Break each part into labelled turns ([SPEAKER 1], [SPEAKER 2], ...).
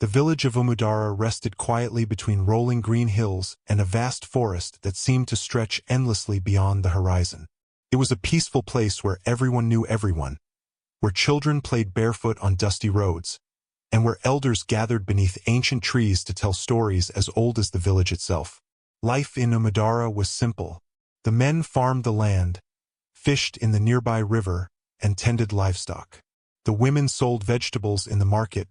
[SPEAKER 1] The village of Umudara rested quietly between rolling green hills and a vast forest that seemed to stretch endlessly beyond the horizon. It was a peaceful place where everyone knew everyone, where children played barefoot on dusty roads, and where elders gathered beneath ancient trees to tell stories as old as the village itself. Life in Umudara was simple. The men farmed the land, fished in the nearby river, and tended livestock. The women sold vegetables in the market,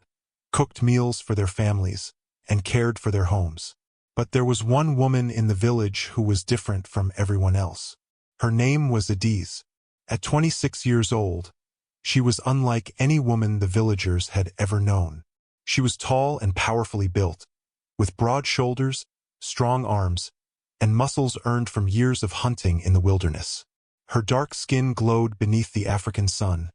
[SPEAKER 1] cooked meals for their families, and cared for their homes. But there was one woman in the village who was different from everyone else. Her name was Adiz. At 26 years old, she was unlike any woman the villagers had ever known. She was tall and powerfully built, with broad shoulders, strong arms, and muscles earned from years of hunting in the wilderness. Her dark skin glowed beneath the African sun,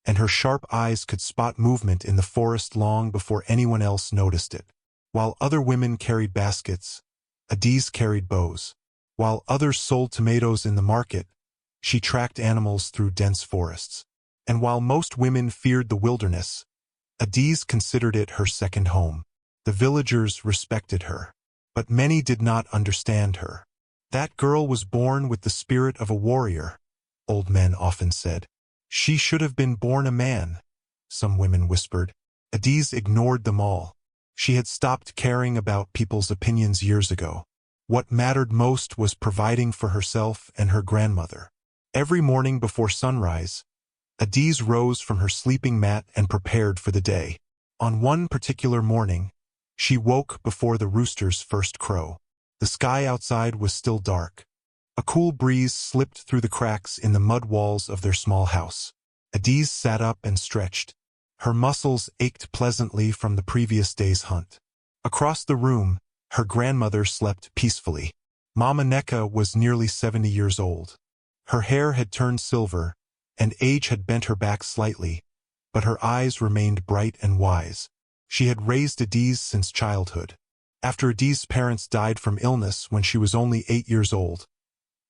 [SPEAKER 1] and her sharp eyes could spot movement in the forest long before anyone else noticed it. While other women carried baskets, Adiz carried bows. While others sold tomatoes in the market, she tracked animals through dense forests. And while most women feared the wilderness, Adiz considered it her second home. The villagers respected her, but many did not understand her. That girl was born with the spirit of a warrior, old men often said. She should have been born a man, some women whispered. Adiz ignored them all. She had stopped caring about people's opinions years ago. What mattered most was providing for herself and her grandmother. Every morning before sunrise, Adiz rose from her sleeping mat and prepared for the day. On one particular morning, she woke before the rooster's first crow. The sky outside was still dark. A cool breeze slipped through the cracks in the mud walls of their small house. Adiz sat up and stretched. Her muscles ached pleasantly from the previous day's hunt. Across the room, her grandmother slept peacefully. Mama Neka was nearly 70 years old. Her hair had turned silver, and age had bent her back slightly, but her eyes remained bright and wise. She had raised Adiz since childhood. After Adiz's parents died from illness when she was only 8 years old,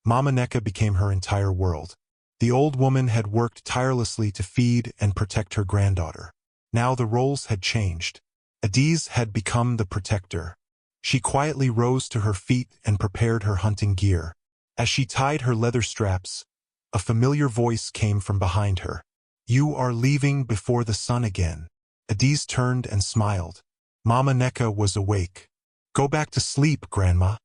[SPEAKER 1] Mama Neka became her entire world. The old woman had worked tirelessly to feed and protect her granddaughter. Now the roles had changed. Adiz had become the protector. She quietly rose to her feet and prepared her hunting gear. As she tied her leather straps, a familiar voice came from behind her. "You are leaving before the sun again." Adiz turned and smiled. Mama Neka was awake. "Go back to sleep, Grandma."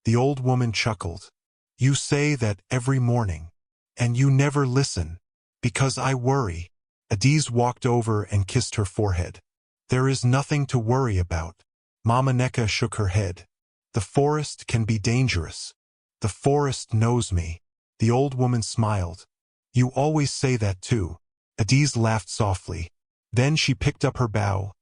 [SPEAKER 1] The old woman chuckled. "You say that every morning, and you never listen, because I worry." Adiz walked over and kissed her forehead. "There is nothing to worry about." Mama Neka shook her head. "The forest can be dangerous. The forest knows me." The old woman smiled. "You always say that too." Adiz laughed softly. Then she picked up her bow,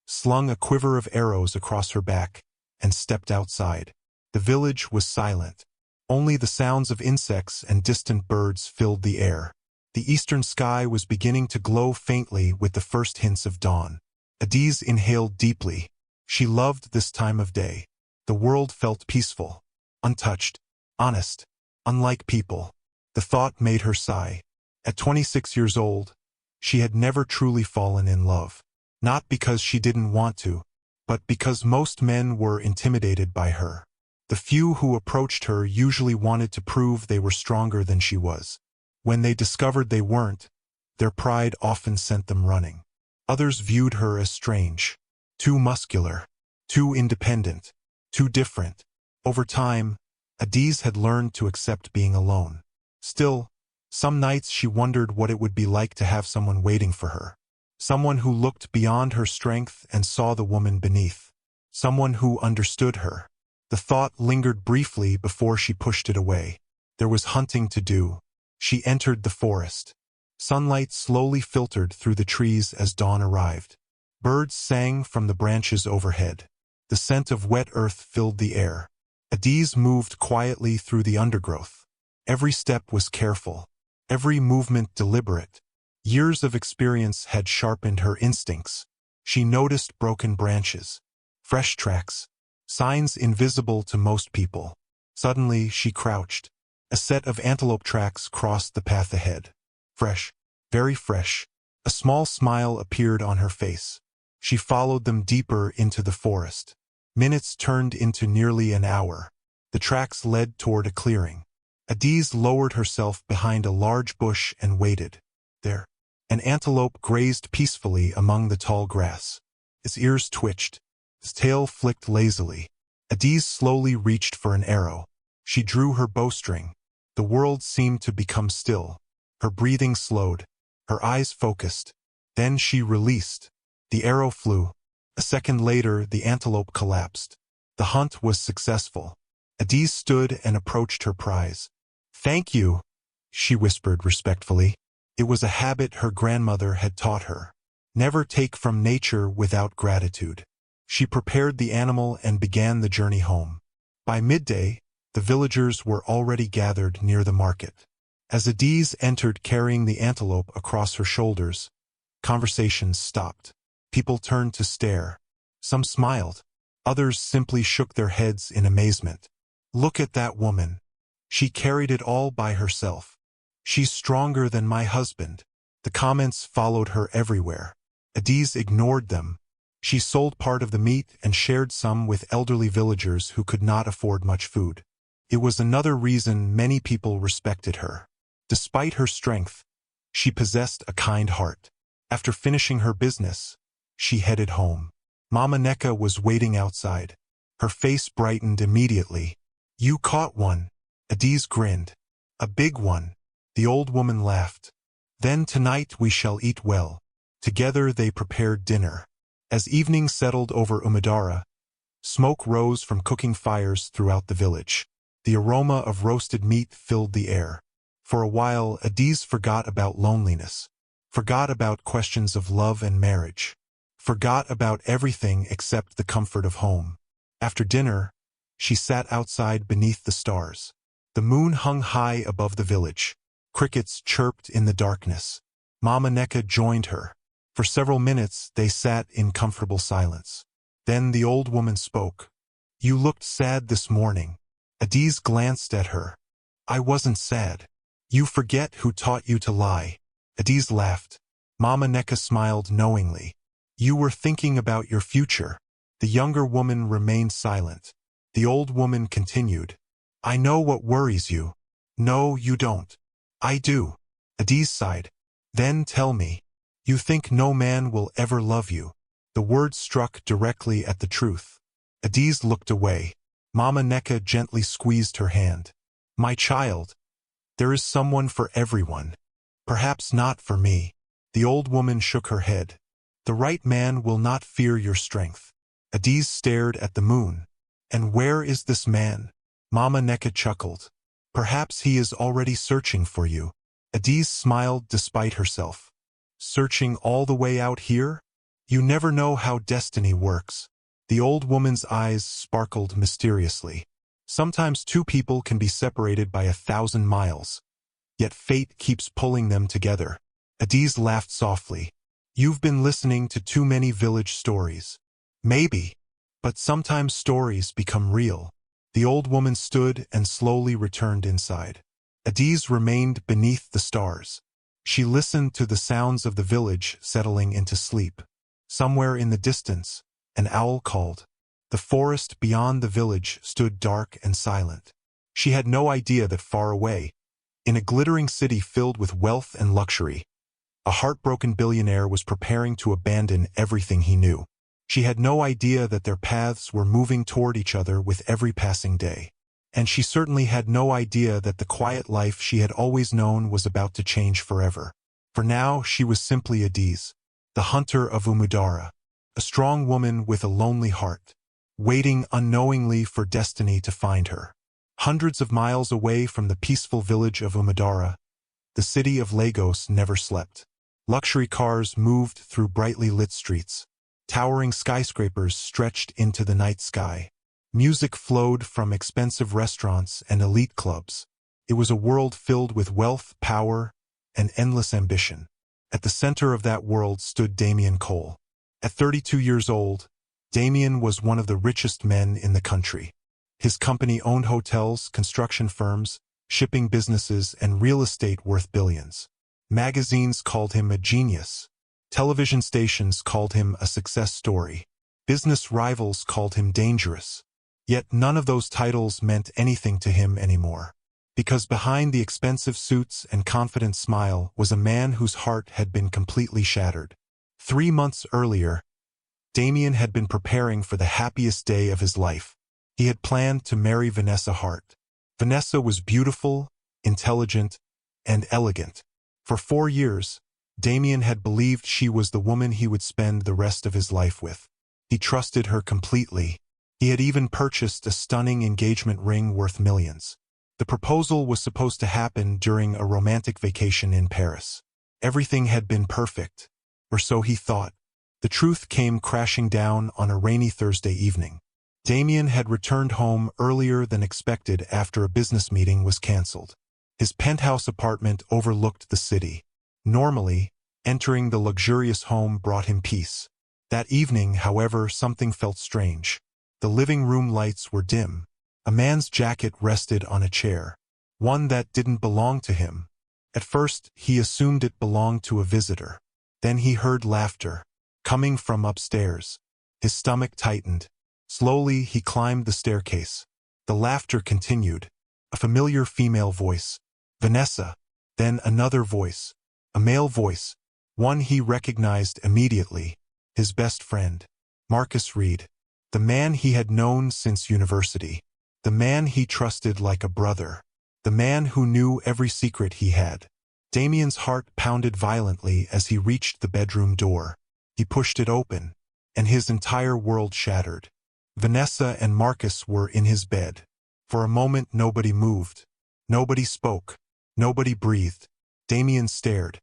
[SPEAKER 1] slung a quiver of arrows across her back, and stepped outside. The village was silent. Only the sounds of insects and distant birds filled the air. The eastern sky was beginning to glow faintly with the first hints of dawn. Adiz inhaled deeply. She loved this time of day. The world felt peaceful, untouched, honest, unlike people. The thought made her sigh. At 26 years old, she had never truly fallen in love. Not because she didn't want to, but because most men were intimidated by her. The few who approached her usually wanted to prove they were stronger than she was. When they discovered they weren't, their pride often sent them running. Others viewed her as strange, too muscular, too independent, too different. Over time, Adiz had learned to accept being alone. Still, some nights she wondered what it would be like to have someone waiting for her. Someone who looked beyond her strength and saw the woman beneath. Someone who understood her. The thought lingered briefly before she pushed it away. There was hunting to do. She entered the forest. Sunlight slowly filtered through the trees as dawn arrived. Birds sang from the branches overhead. The scent of wet earth filled the air. Adiz moved quietly through the undergrowth. Every step was careful, every movement deliberate. Years of experience had sharpened her instincts. She noticed broken branches, fresh tracks, signs invisible to most people. Suddenly she crouched. A set of antelope tracks crossed the path ahead. Fresh, very fresh. A small smile appeared on her face. She followed them deeper into the forest. Minutes turned into nearly an hour. The tracks led toward a clearing. Adiz lowered herself behind a large bush and waited. There, an antelope grazed peacefully among the tall grass. Its ears twitched. His tail flicked lazily. Adiz slowly reached for an arrow. She drew her bowstring. The world seemed to become still. Her breathing slowed. Her eyes focused. Then she released. The arrow flew. A second later, the antelope collapsed. The hunt was successful. Adiz stood and approached her prize. "Thank you," she whispered respectfully. It was a habit her grandmother had taught her. Never take from nature without gratitude. She prepared the animal and began the journey home. By midday, the villagers were already gathered near the market. As Adiz entered carrying the antelope across her shoulders, conversations stopped. People turned to stare. Some smiled. Others simply shook their heads in amazement. "Look at that woman. She carried it all by herself. She's stronger than my husband." The comments followed her everywhere. Adiz ignored them. She sold part of the meat and shared some with elderly villagers who could not afford much food. It was another reason many people respected her. Despite her strength, she possessed a kind heart. After finishing her business, she headed home. Mama Neka was waiting outside. Her face brightened immediately. "You caught one." Adiz grinned. "A big one." The old woman laughed. "Then tonight we shall eat well." Together they prepared dinner. As evening settled over Umadara, smoke rose from cooking fires throughout the village. The aroma of roasted meat filled the air. For a while, Adiz forgot about loneliness, forgot about questions of love and marriage, forgot about everything except the comfort of home. After dinner, she sat outside beneath the stars. The moon hung high above the village. Crickets chirped in the darkness. Mama Neka joined her. For several minutes, they sat in comfortable silence. Then the old woman spoke. "You looked sad this morning." Adiz glanced at her. "I wasn't sad." "You forget who taught you to lie." Adiz laughed. Mama Neka smiled knowingly. "You were thinking about your future." The younger woman remained silent. The old woman continued. "I know what worries you." "No, you don't." "I do." Adiz sighed. "Then tell me. You think no man will ever love you." The words struck directly at the truth. Adiz looked away. Mama Neka gently squeezed her hand. "My child, there is someone for everyone. Perhaps not for me." The old woman shook her head. "The right man will not fear your strength." Adiz stared at the moon. "And where is this man?" Mama Neka chuckled. "Perhaps he is already searching for you." Adiz smiled despite herself. "Searching all the way out here? You never know how destiny works." The old woman's eyes sparkled mysteriously. Sometimes two people can be separated by 1,000 miles, yet fate keeps pulling them together. Adiz laughed softly. "You've been listening to too many village stories." "Maybe, but sometimes stories become real." The old woman stood and slowly returned inside. Adiz remained beneath the stars. She listened to the sounds of the village settling into sleep. Somewhere in the distance, an owl called. The forest beyond the village stood dark and silent. She had no idea that far away, in a glittering city filled with wealth and luxury, a heartbroken billionaire was preparing to abandon everything he knew. She had no idea that their paths were moving toward each other with every passing day. And she certainly had no idea that the quiet life she had always known was about to change forever. For now, she was simply Adiz, the hunter of Umudara, a strong woman with a lonely heart, waiting unknowingly for destiny to find her. Hundreds of miles away from the peaceful village of Umudara, the city of Lagos never slept. Luxury cars moved through brightly lit streets. Towering skyscrapers stretched into the night sky. Music flowed from expensive restaurants and elite clubs. It was a world filled with wealth, power, and endless ambition. At the center of that world stood Damien Cole. At 32 years old, Damien was one of the richest men in the country. His company owned hotels, construction firms, shipping businesses, and real estate worth billions. Magazines called him a genius, Television stations called him a success story. Business rivals called him dangerous. Yet none of those titles meant anything to him anymore. Because behind the expensive suits and confident smile was a man whose heart had been completely shattered. 3 months earlier, Damien had been preparing for the happiest day of his life. He had planned to marry Vanessa Hart. Vanessa was beautiful, intelligent, and elegant. For 4 years, Damien had believed she was the woman he would spend the rest of his life with. He trusted her completely. He had even purchased a stunning engagement ring worth millions. The proposal was supposed to happen during a romantic vacation in Paris. Everything had been perfect, or so he thought. The truth came crashing down on a rainy Thursday evening. Damien had returned home earlier than expected after a business meeting was cancelled. His penthouse apartment overlooked the city. Normally, entering the luxurious home brought him peace. That evening, however, something felt strange. The living room lights were dim. A man's jacket rested on a chair, one that didn't belong to him. At first, he assumed it belonged to a visitor. Then he heard laughter, coming from upstairs. His stomach tightened. Slowly, he climbed the staircase. The laughter continued. A familiar female voice. Vanessa. Then another voice. A male voice. One he recognized immediately. His best friend. Marcus Reed. The man he had known since university. The man he trusted like a brother. The man who knew every secret he had. Damien's heart pounded violently as he reached the bedroom door. He pushed it open, and his entire world shattered. Vanessa and Marcus were in his bed. For a moment nobody moved. Nobody spoke. Nobody breathed. Damien stared.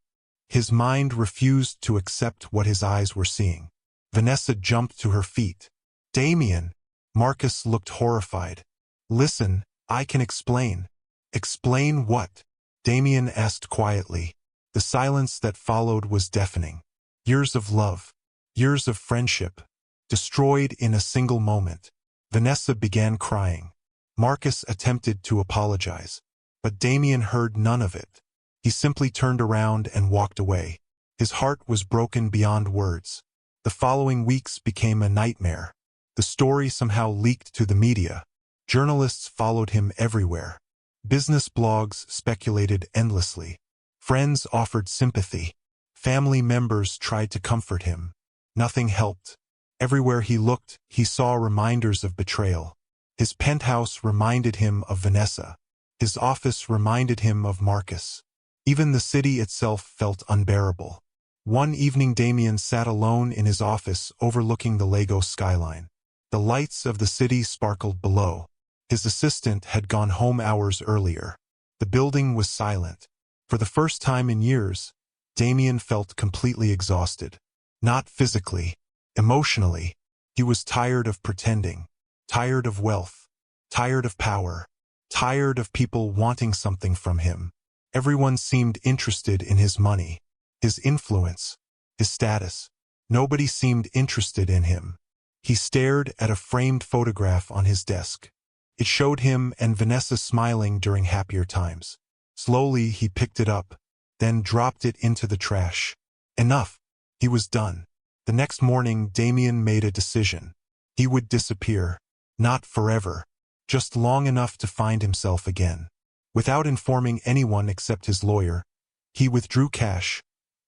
[SPEAKER 1] His mind refused to accept what his eyes were seeing. Vanessa jumped to her feet. Damien! Marcus looked horrified. Listen, I can explain. Explain what? Damien asked quietly. The silence that followed was deafening. Years of love. Years of friendship. Destroyed in a single moment. Vanessa began crying. Marcus attempted to apologize. But Damien heard none of it. He simply turned around and walked away. His heart was broken beyond words. The following weeks became a nightmare. The story somehow leaked to the media. Journalists followed him everywhere. Business blogs speculated endlessly. Friends offered sympathy. Family members tried to comfort him. Nothing helped. Everywhere he looked, he saw reminders of betrayal. His penthouse reminded him of Vanessa. His office reminded him of Marcus. Even the city itself felt unbearable. One evening Damien sat alone in his office overlooking the Lagos skyline. The lights of the city sparkled below. His assistant had gone home hours earlier. The building was silent. For the first time in years, Damien felt completely exhausted. Not physically, emotionally. He was tired of pretending, tired of wealth, tired of power, tired of people wanting something from him. Everyone seemed interested in his money, his influence, his status. Nobody seemed interested in him. He stared at a framed photograph on his desk. It showed him and Vanessa smiling during happier times. Slowly he picked it up, then dropped it into the trash. Enough. He was done. The next morning Damien made a decision. He would disappear. Not forever. Just long enough to find himself again. Without informing anyone except his lawyer, he withdrew cash,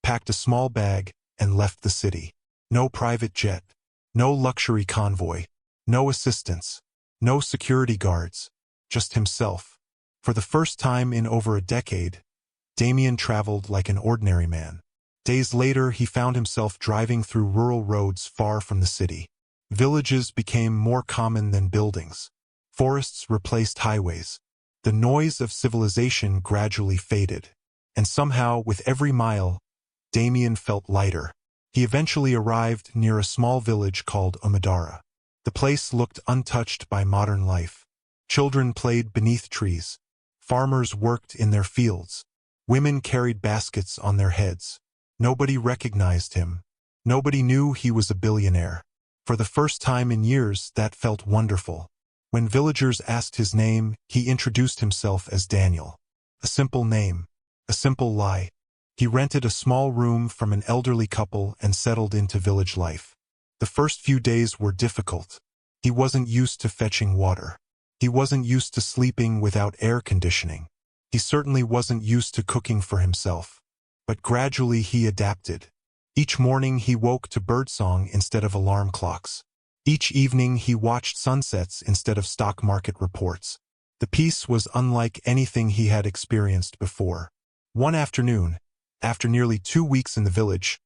[SPEAKER 1] packed a small bag, and left the city. No private jet. No luxury convoy. No assistants. No security guards. Just himself. For the first time in over a decade, Damien traveled like an ordinary man. Days later, he found himself driving through rural roads far from the city. Villages became more common than buildings. Forests replaced highways. The noise of civilization gradually faded. And somehow, with every mile, Damien felt lighter. He eventually arrived near a small village called Umadara. The place looked untouched by modern life. Children played beneath trees. Farmers worked in their fields. Women carried baskets on their heads. Nobody recognized him. Nobody knew he was a billionaire. For the first time in years, that felt wonderful. When villagers asked his name, he introduced himself as Daniel. A simple name. A simple lie. He rented a small room from an elderly couple and settled into village life. The first few days were difficult. He wasn't used to fetching water. He wasn't used to sleeping without air conditioning. He certainly wasn't used to cooking for himself. But gradually he adapted. Each morning he woke to birdsong instead of alarm clocks. Each evening he watched sunsets instead of stock market reports. The peace was unlike anything he had experienced before. One afternoon, after nearly 2 weeks in the village,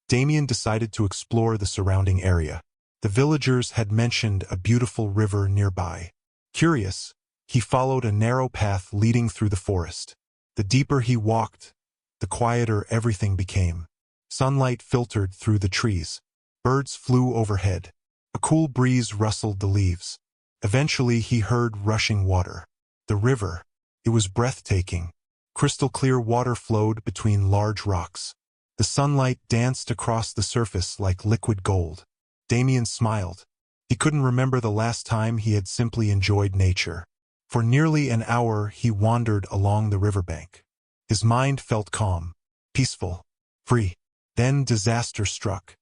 [SPEAKER 1] Damien decided to explore the surrounding area. The villagers had mentioned a beautiful river nearby. Curious, he followed a narrow path leading through the forest. The deeper he walked, the quieter everything became. Sunlight filtered through the trees. Birds flew overhead. A cool breeze rustled the leaves. Eventually he heard rushing water. The river. It was breathtaking. Crystal clear water flowed between large rocks. The sunlight danced across the surface like liquid gold. Damien smiled. He couldn't remember the last time he had simply enjoyed nature. For nearly an hour he wandered along the riverbank. His mind felt calm, peaceful, free. Then disaster struck.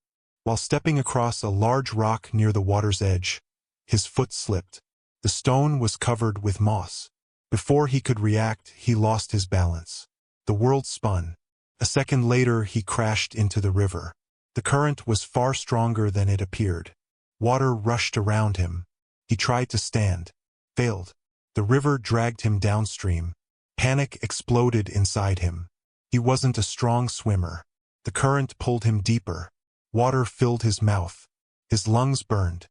[SPEAKER 1] While stepping across a large rock near the water's edge, his foot slipped. The stone was covered with moss. Before he could react, he lost his balance. The world spun. A second later, he crashed into the river. The current was far stronger than it appeared. Water rushed around him. He tried to stand. Failed. The river dragged him downstream. Panic exploded inside him. He wasn't a strong swimmer. The current pulled him deeper. Water filled his mouth. His lungs burned.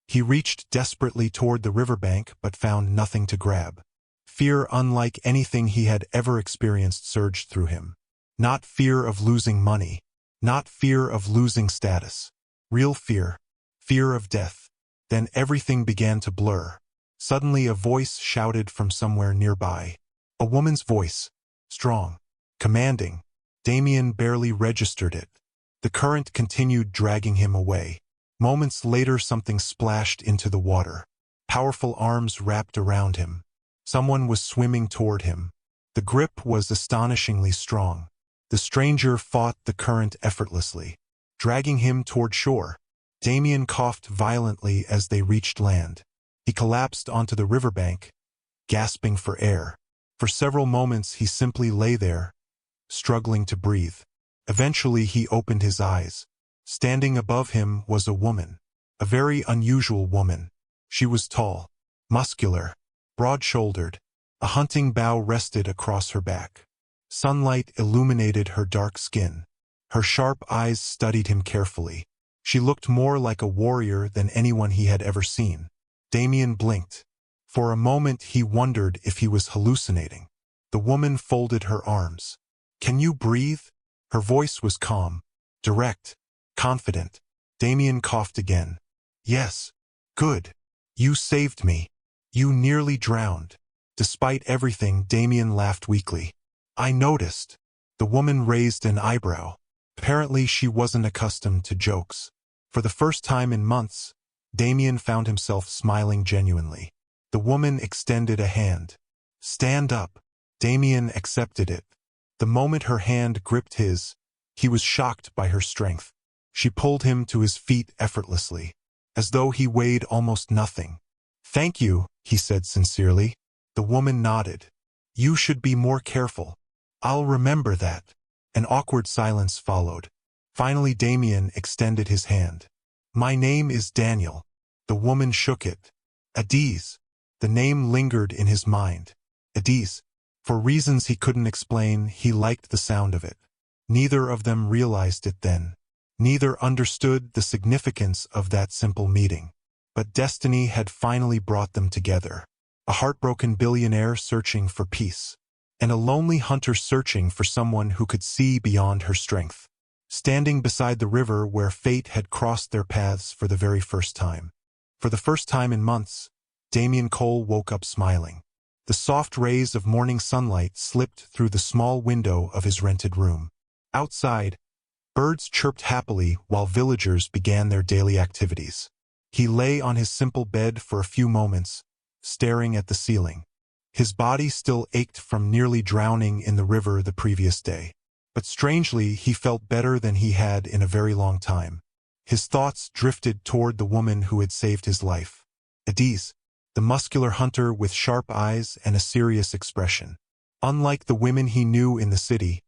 [SPEAKER 1] He reached desperately toward the riverbank but found nothing to grab. Fear unlike anything he had ever experienced surged through him. Not fear of losing money. Not fear of losing status. Real fear. Fear of death. Then everything began to blur. Suddenly a voice shouted from somewhere nearby. A woman's voice. Strong. Commanding. Damien barely registered it. The current continued dragging him away. Moments later something splashed into the water. Powerful arms wrapped around him. Someone was swimming toward him. The grip was astonishingly strong. The stranger fought the current effortlessly, dragging him toward shore. Damien coughed violently as they reached land. He collapsed onto the riverbank, gasping for air. For several moments he simply lay there, struggling to breathe. Eventually he opened his eyes. Standing above him was a woman. A very unusual woman. She was tall, muscular, broad-shouldered. A hunting bow rested across her back. Sunlight illuminated her dark skin. Her sharp eyes studied him carefully. She looked more like a warrior than anyone he had ever seen. Damien blinked. For a moment he wondered if he was hallucinating. The woman folded her arms. "Can you breathe?" Her voice was calm, direct, confident. Damien coughed again. "Yes. Good. You saved me. You nearly drowned." Despite everything, Damien laughed weakly. "I noticed." The woman raised an eyebrow. Apparently she wasn't accustomed to jokes. For the first time in months, Damien found himself smiling genuinely. The woman extended a hand. "Stand up." Damien accepted it. The moment her hand gripped his, he was shocked by her strength. She pulled him to his feet effortlessly, as though he weighed almost nothing. "Thank you," he said sincerely. The woman nodded. "You should be more careful." "I'll remember that." An awkward silence followed. Finally Damien extended his hand. "My name is Daniel." The woman shook it. "Adiz." The name lingered in his mind. Adiz. For reasons he couldn't explain, he liked the sound of it. Neither of them realized it then. Neither understood the significance of that simple meeting. But destiny had finally brought them together. A heartbroken billionaire searching for peace, and a lonely hunter searching for someone who could see beyond her strength. Standing beside the river where fate had crossed their paths for the very first time. For the first time in months, Damien Cole woke up smiling. The soft rays of morning sunlight slipped through the small window of his rented room. Outside, birds chirped happily while villagers began their daily activities. He lay on his simple bed for a few moments, staring at the ceiling. His body still ached from nearly drowning in the river the previous day. But strangely, he felt better than he had in a very long time. His thoughts drifted toward the woman who had saved his life. Adiz, the muscular hunter with sharp eyes and a serious expression. Unlike the women he knew in the city,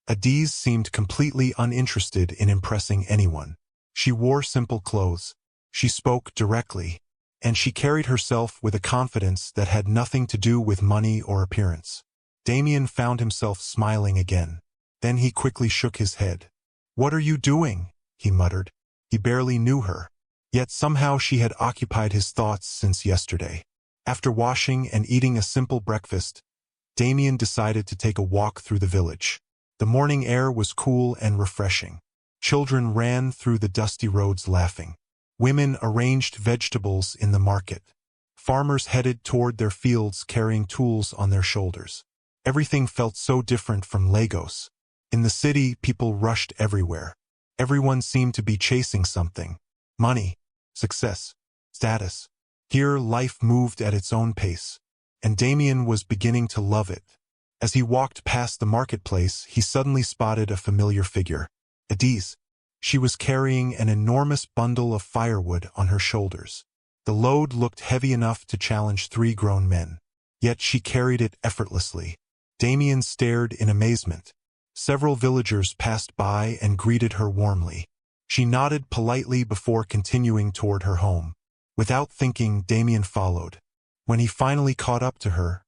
[SPEAKER 1] Adiz seemed completely uninterested in impressing anyone. She wore simple clothes, she spoke directly, and she carried herself with a confidence that had nothing to do with money or appearance. Damien found himself smiling again. Then he quickly shook his head. "What are you doing?" he muttered. He barely knew her, yet somehow she had occupied his thoughts since yesterday. After washing and eating a simple breakfast, Damien decided to take a walk through the village. The morning air was cool and refreshing. Children ran through the dusty roads laughing. Women arranged vegetables in the market. Farmers headed toward their fields carrying tools on their shoulders. Everything felt so different from Lagos. In the city, people rushed everywhere. Everyone seemed to be chasing something. Money, success, status. Here, life moved at its own pace, and Damien was beginning to love it. As he walked past the marketplace, he suddenly spotted a familiar figure. Adiz. She was carrying an enormous bundle of firewood on her shoulders. The load looked heavy enough to challenge 3 grown men. Yet she carried it effortlessly. Damien stared in amazement. Several villagers passed by and greeted her warmly. She nodded politely before continuing toward her home. Without thinking, Damien followed. When he finally caught up to her,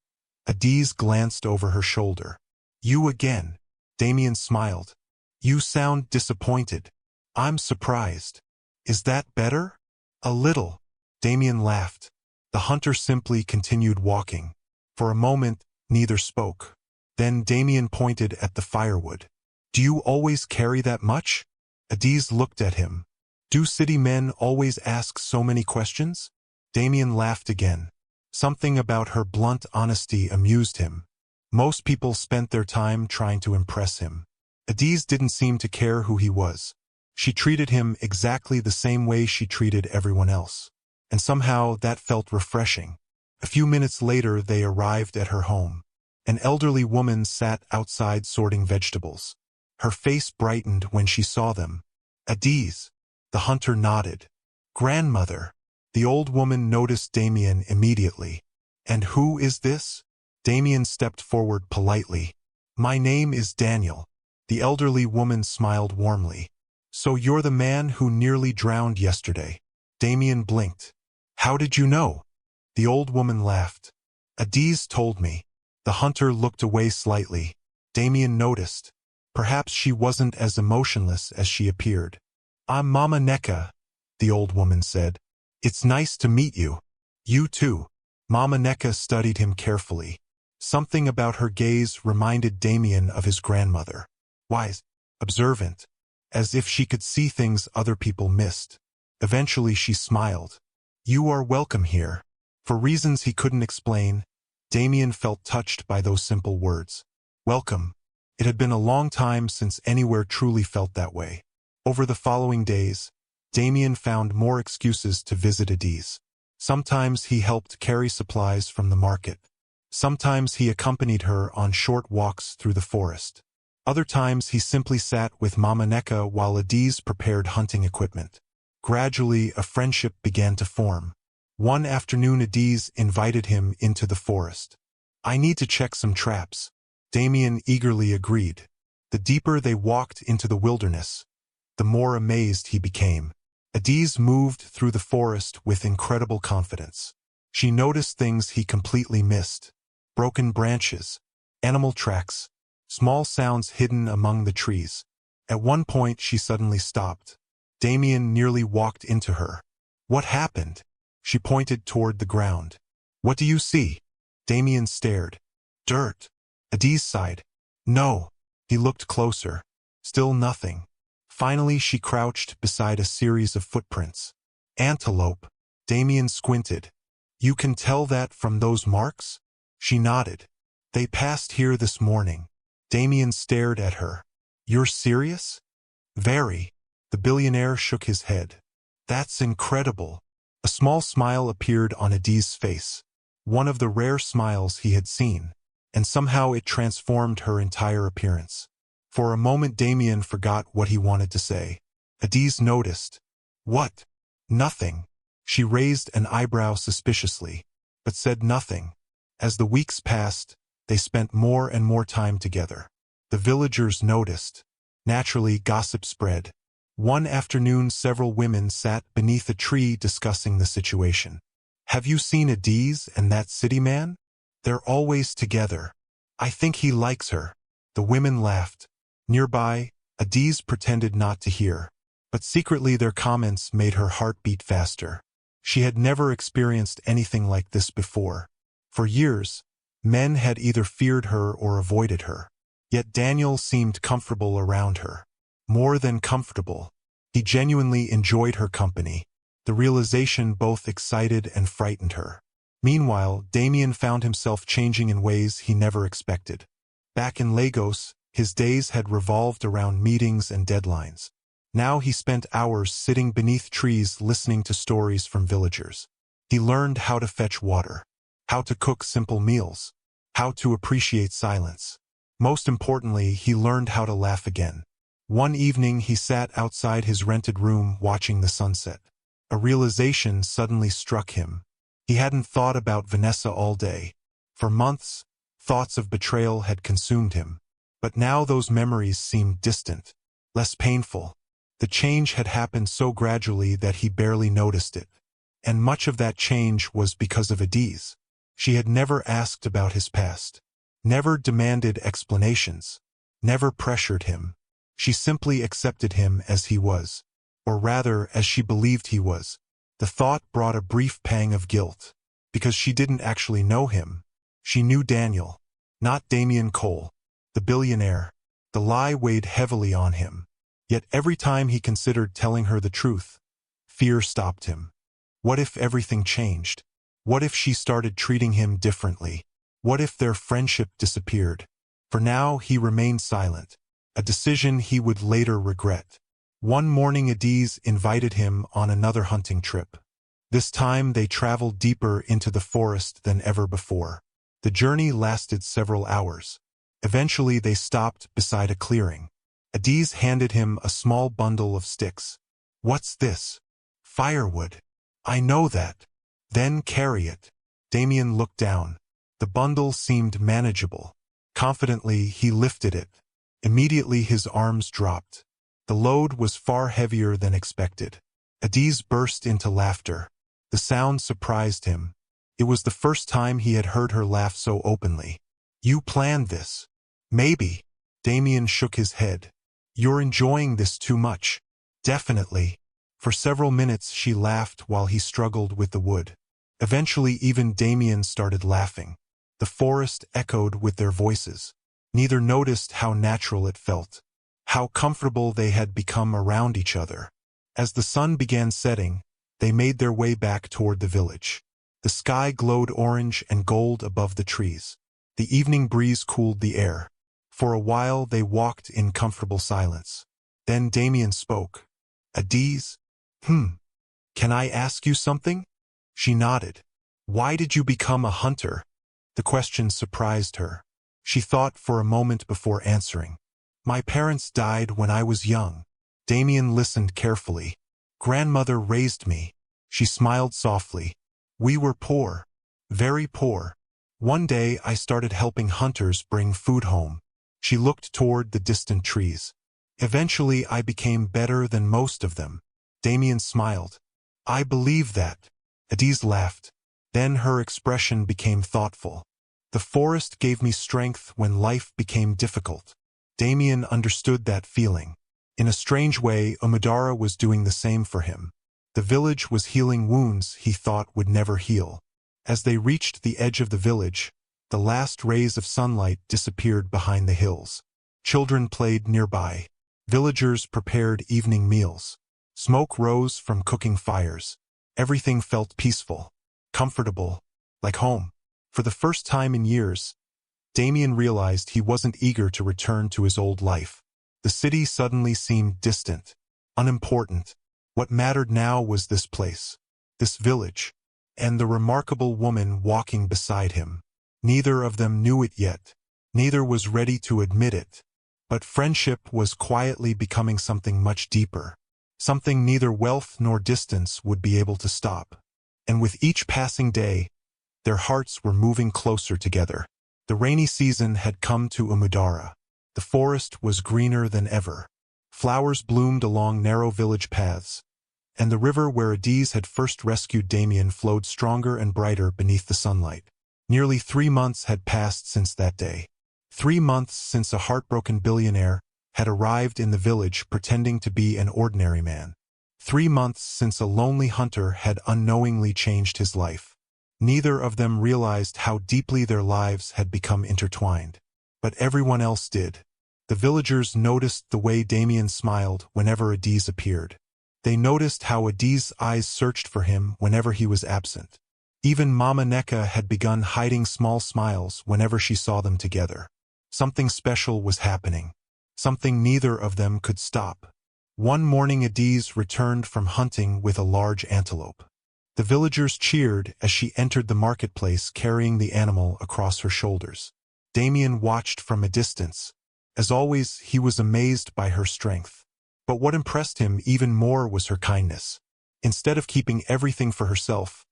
[SPEAKER 1] Adiz glanced over her shoulder. "You again." Damien smiled. "You sound disappointed." "I'm surprised." "Is that better?" "A little." Damien laughed. The hunter simply continued walking. For a moment, neither spoke. Then Damien pointed at the firewood. "Do you always carry that much?" Adiz looked at him. "Do city men always ask so many questions?" Damien laughed again. Something about her blunt honesty amused him. Most people spent their time trying to impress him. Adiz didn't seem to care who he was. She treated him exactly the same way she treated everyone else. And somehow that felt refreshing. A few minutes later they arrived at her home. An elderly woman sat outside sorting vegetables. Her face brightened when she saw them. "Adiz." The hunter nodded. "Grandmother." The old woman noticed Damien immediately. "And who is this?" Damien stepped forward politely. "My name is Daniel." The elderly woman smiled warmly. "So you're the man who nearly drowned yesterday." Damien blinked. "How did you know?" The old woman laughed. "Adiz told me." The hunter looked away slightly. Damien noticed. Perhaps she wasn't as emotionless as she appeared. "I'm Mama Neka," the old woman said. "It's nice to meet you." "You too." Mama Neka studied him carefully. Something about her gaze reminded Damien of his grandmother. Wise, observant, as if she could see things other people missed. Eventually she smiled. "You are welcome here." For reasons he couldn't explain, Damien felt touched by those simple words. Welcome. It had been a long time since anywhere truly felt that way. Over the following days, Damien found more excuses to visit Adiz. Sometimes he helped carry supplies from the market. Sometimes he accompanied her on short walks through the forest. Other times he simply sat with Mama Neka while Adiz prepared hunting equipment. Gradually, a friendship began to form. One afternoon Adiz invited him into the forest. "I need to check some traps." Damien eagerly agreed. The deeper they walked into the wilderness, the more amazed he became. Adiz moved through the forest with incredible confidence. She noticed things he completely missed. Broken branches, animal tracks, small sounds hidden among the trees. At one point she suddenly stopped. Damien nearly walked into her. "What happened?" She pointed toward the ground. "What do you see?" Damien stared. "Dirt." Adiz sighed. "No." He looked closer. Still nothing. Finally she crouched beside a series of footprints. "Antelope." Damien squinted. "You can tell that from those marks?" She nodded. "They passed here this morning." Damien stared at her. "You're serious?" "Very." The billionaire shook his head. "That's incredible." A small smile appeared on Adiz's face. One of the rare smiles he had seen. And somehow it transformed her entire appearance. For a moment Damien forgot what he wanted to say. Adiz noticed. What? Nothing. She raised an eyebrow suspiciously, but said nothing. As the weeks passed, they spent more and more time together. The villagers noticed. Naturally, gossip spread. One afternoon several women sat beneath a tree discussing the situation. Have you seen Adiz and that city man? They're always together. I think he likes her. The women laughed. Nearby, Adiz pretended not to hear, but secretly their comments made her heart beat faster. She had never experienced anything like this before. For years, men had either feared her or avoided her. Yet Daniel seemed comfortable around her. More than comfortable. He genuinely enjoyed her company. The realization both excited and frightened her. Meanwhile, Damien found himself changing in ways he never expected. Back in Lagos, his days had revolved around meetings and deadlines. Now he spent hours sitting beneath trees listening to stories from villagers. He learned how to fetch water, how to cook simple meals, how to appreciate silence. Most importantly, he learned how to laugh again. One evening he sat outside his rented room watching the sunset. A realization suddenly struck him. He hadn't thought about Vanessa all day. For months, thoughts of betrayal had consumed him. But now those memories seemed distant, less painful. The change had happened so gradually that he barely noticed it. And much of that change was because of Adiz. She had never asked about his past, never demanded explanations, never pressured him. She simply accepted him as he was, or rather as she believed he was. The thought brought a brief pang of guilt, because she didn't actually know him. She knew Daniel, not Damien Cole, the billionaire. The lie weighed heavily on him. Yet every time he considered telling her the truth, fear stopped him. What if everything changed? What if she started treating him differently? What if their friendship disappeared? For now he remained silent, a decision he would later regret. One morning Adiz invited him on another hunting trip. This time they traveled deeper into the forest than ever before. The journey lasted several hours. Eventually they stopped beside a clearing. Adiz handed him a small bundle of sticks. What's this? Firewood. I know that. Then carry it. Damien looked down. The bundle seemed manageable. Confidently he lifted it. Immediately his arms dropped. The load was far heavier than expected. Adiz burst into laughter. The sound surprised him. It was the first time he had heard her laugh so openly. You planned this. Maybe. Damien shook his head. You're enjoying this too much. Definitely. For several minutes she laughed while he struggled with the wood. Eventually even Damien started laughing. The forest echoed with their voices. Neither noticed how natural it felt, how comfortable they had become around each other. As the sun began setting, they made their way back toward the village. The sky glowed orange and gold above the trees. The evening breeze cooled the air. For a while they walked in comfortable silence. Then Damien spoke. Adiz? Can I ask you something? She nodded. Why did you become a hunter? The question surprised her. She thought for a moment before answering. My parents died when I was young. Damien listened carefully. Grandmother raised me. She smiled softly. We were poor. Very poor. One day I started helping hunters bring food home. She looked toward the distant trees. Eventually I became better than most of them. Damien smiled. I believe that. Adiz laughed. Then her expression became thoughtful. The forest gave me strength when life became difficult. Damien understood that feeling. In a strange way, Umudara was doing the same for him. The village was healing wounds he thought would never heal. As they reached the edge of the village, the last rays of sunlight disappeared behind the hills. Children played nearby. Villagers prepared evening meals. Smoke rose from cooking fires. Everything felt peaceful, comfortable, like home. For the first time in years, Damien realized he wasn't eager to return to his old life. The city suddenly seemed distant, unimportant. What mattered now was this place, this village, and the remarkable woman walking beside him. Neither of them knew it yet. Neither was ready to admit it. But friendship was quietly becoming something much deeper, something neither wealth nor distance would be able to stop. And with each passing day, their hearts were moving closer together. The rainy season had come to Umudara. The forest was greener than ever. Flowers bloomed along narrow village paths, and the river where Adiz had first rescued Damien flowed stronger and brighter beneath the sunlight. Nearly 3 months had passed since that day. 3 months since a heartbroken billionaire had arrived in the village pretending to be an ordinary man. 3 months since a lonely hunter had unknowingly changed his life. Neither of them realized how deeply their lives had become intertwined. But everyone else did. The villagers noticed the way Damien smiled whenever Adiz appeared. They noticed how Adiz's eyes searched for him whenever he was absent. Even Mama Neka had begun hiding small smiles whenever she saw them together. Something special was happening. Something neither of them could stop. One morning Adiz returned from hunting with a large antelope. The villagers cheered as she entered the marketplace carrying the animal across her shoulders. Damien watched from a distance. As always, he was amazed by her strength. But what impressed him even more was her kindness. Instead of keeping everything for herself,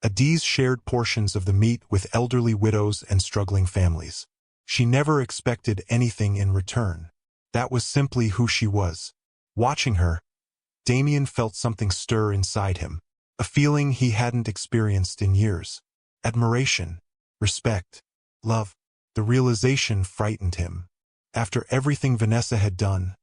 [SPEAKER 1] Adiz shared portions of the meat with elderly widows and struggling families. She never expected anything in return. That was simply who she was. Watching her, Damien felt something stir inside him. A feeling he hadn't experienced in years. Admiration, respect, love. The realization frightened him. After everything Vanessa had done,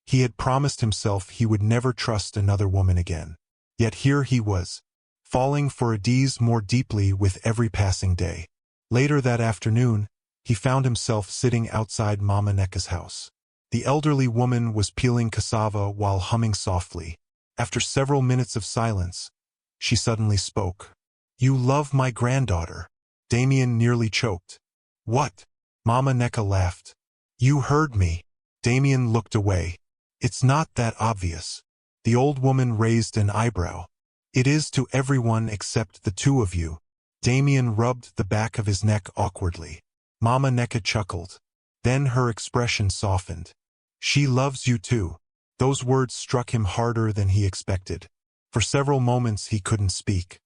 [SPEAKER 1] he had promised himself he would never trust another woman again. Yet here he was, falling for Adiz more deeply with every passing day. Later that afternoon, he found himself sitting outside Mama Neka's house. The elderly woman was peeling cassava while humming softly. After several minutes of silence, she suddenly spoke. "You love my granddaughter." Damien nearly choked. "What?" Mama Neka laughed. "You heard me." Damien looked away. "It's not that obvious." The old woman raised an eyebrow. "It is to everyone except the two of you." Damien rubbed the back of his neck awkwardly. Mama Neka chuckled. Then her expression softened. "She loves you too." Those words struck him harder than he expected. For several moments he couldn't speak.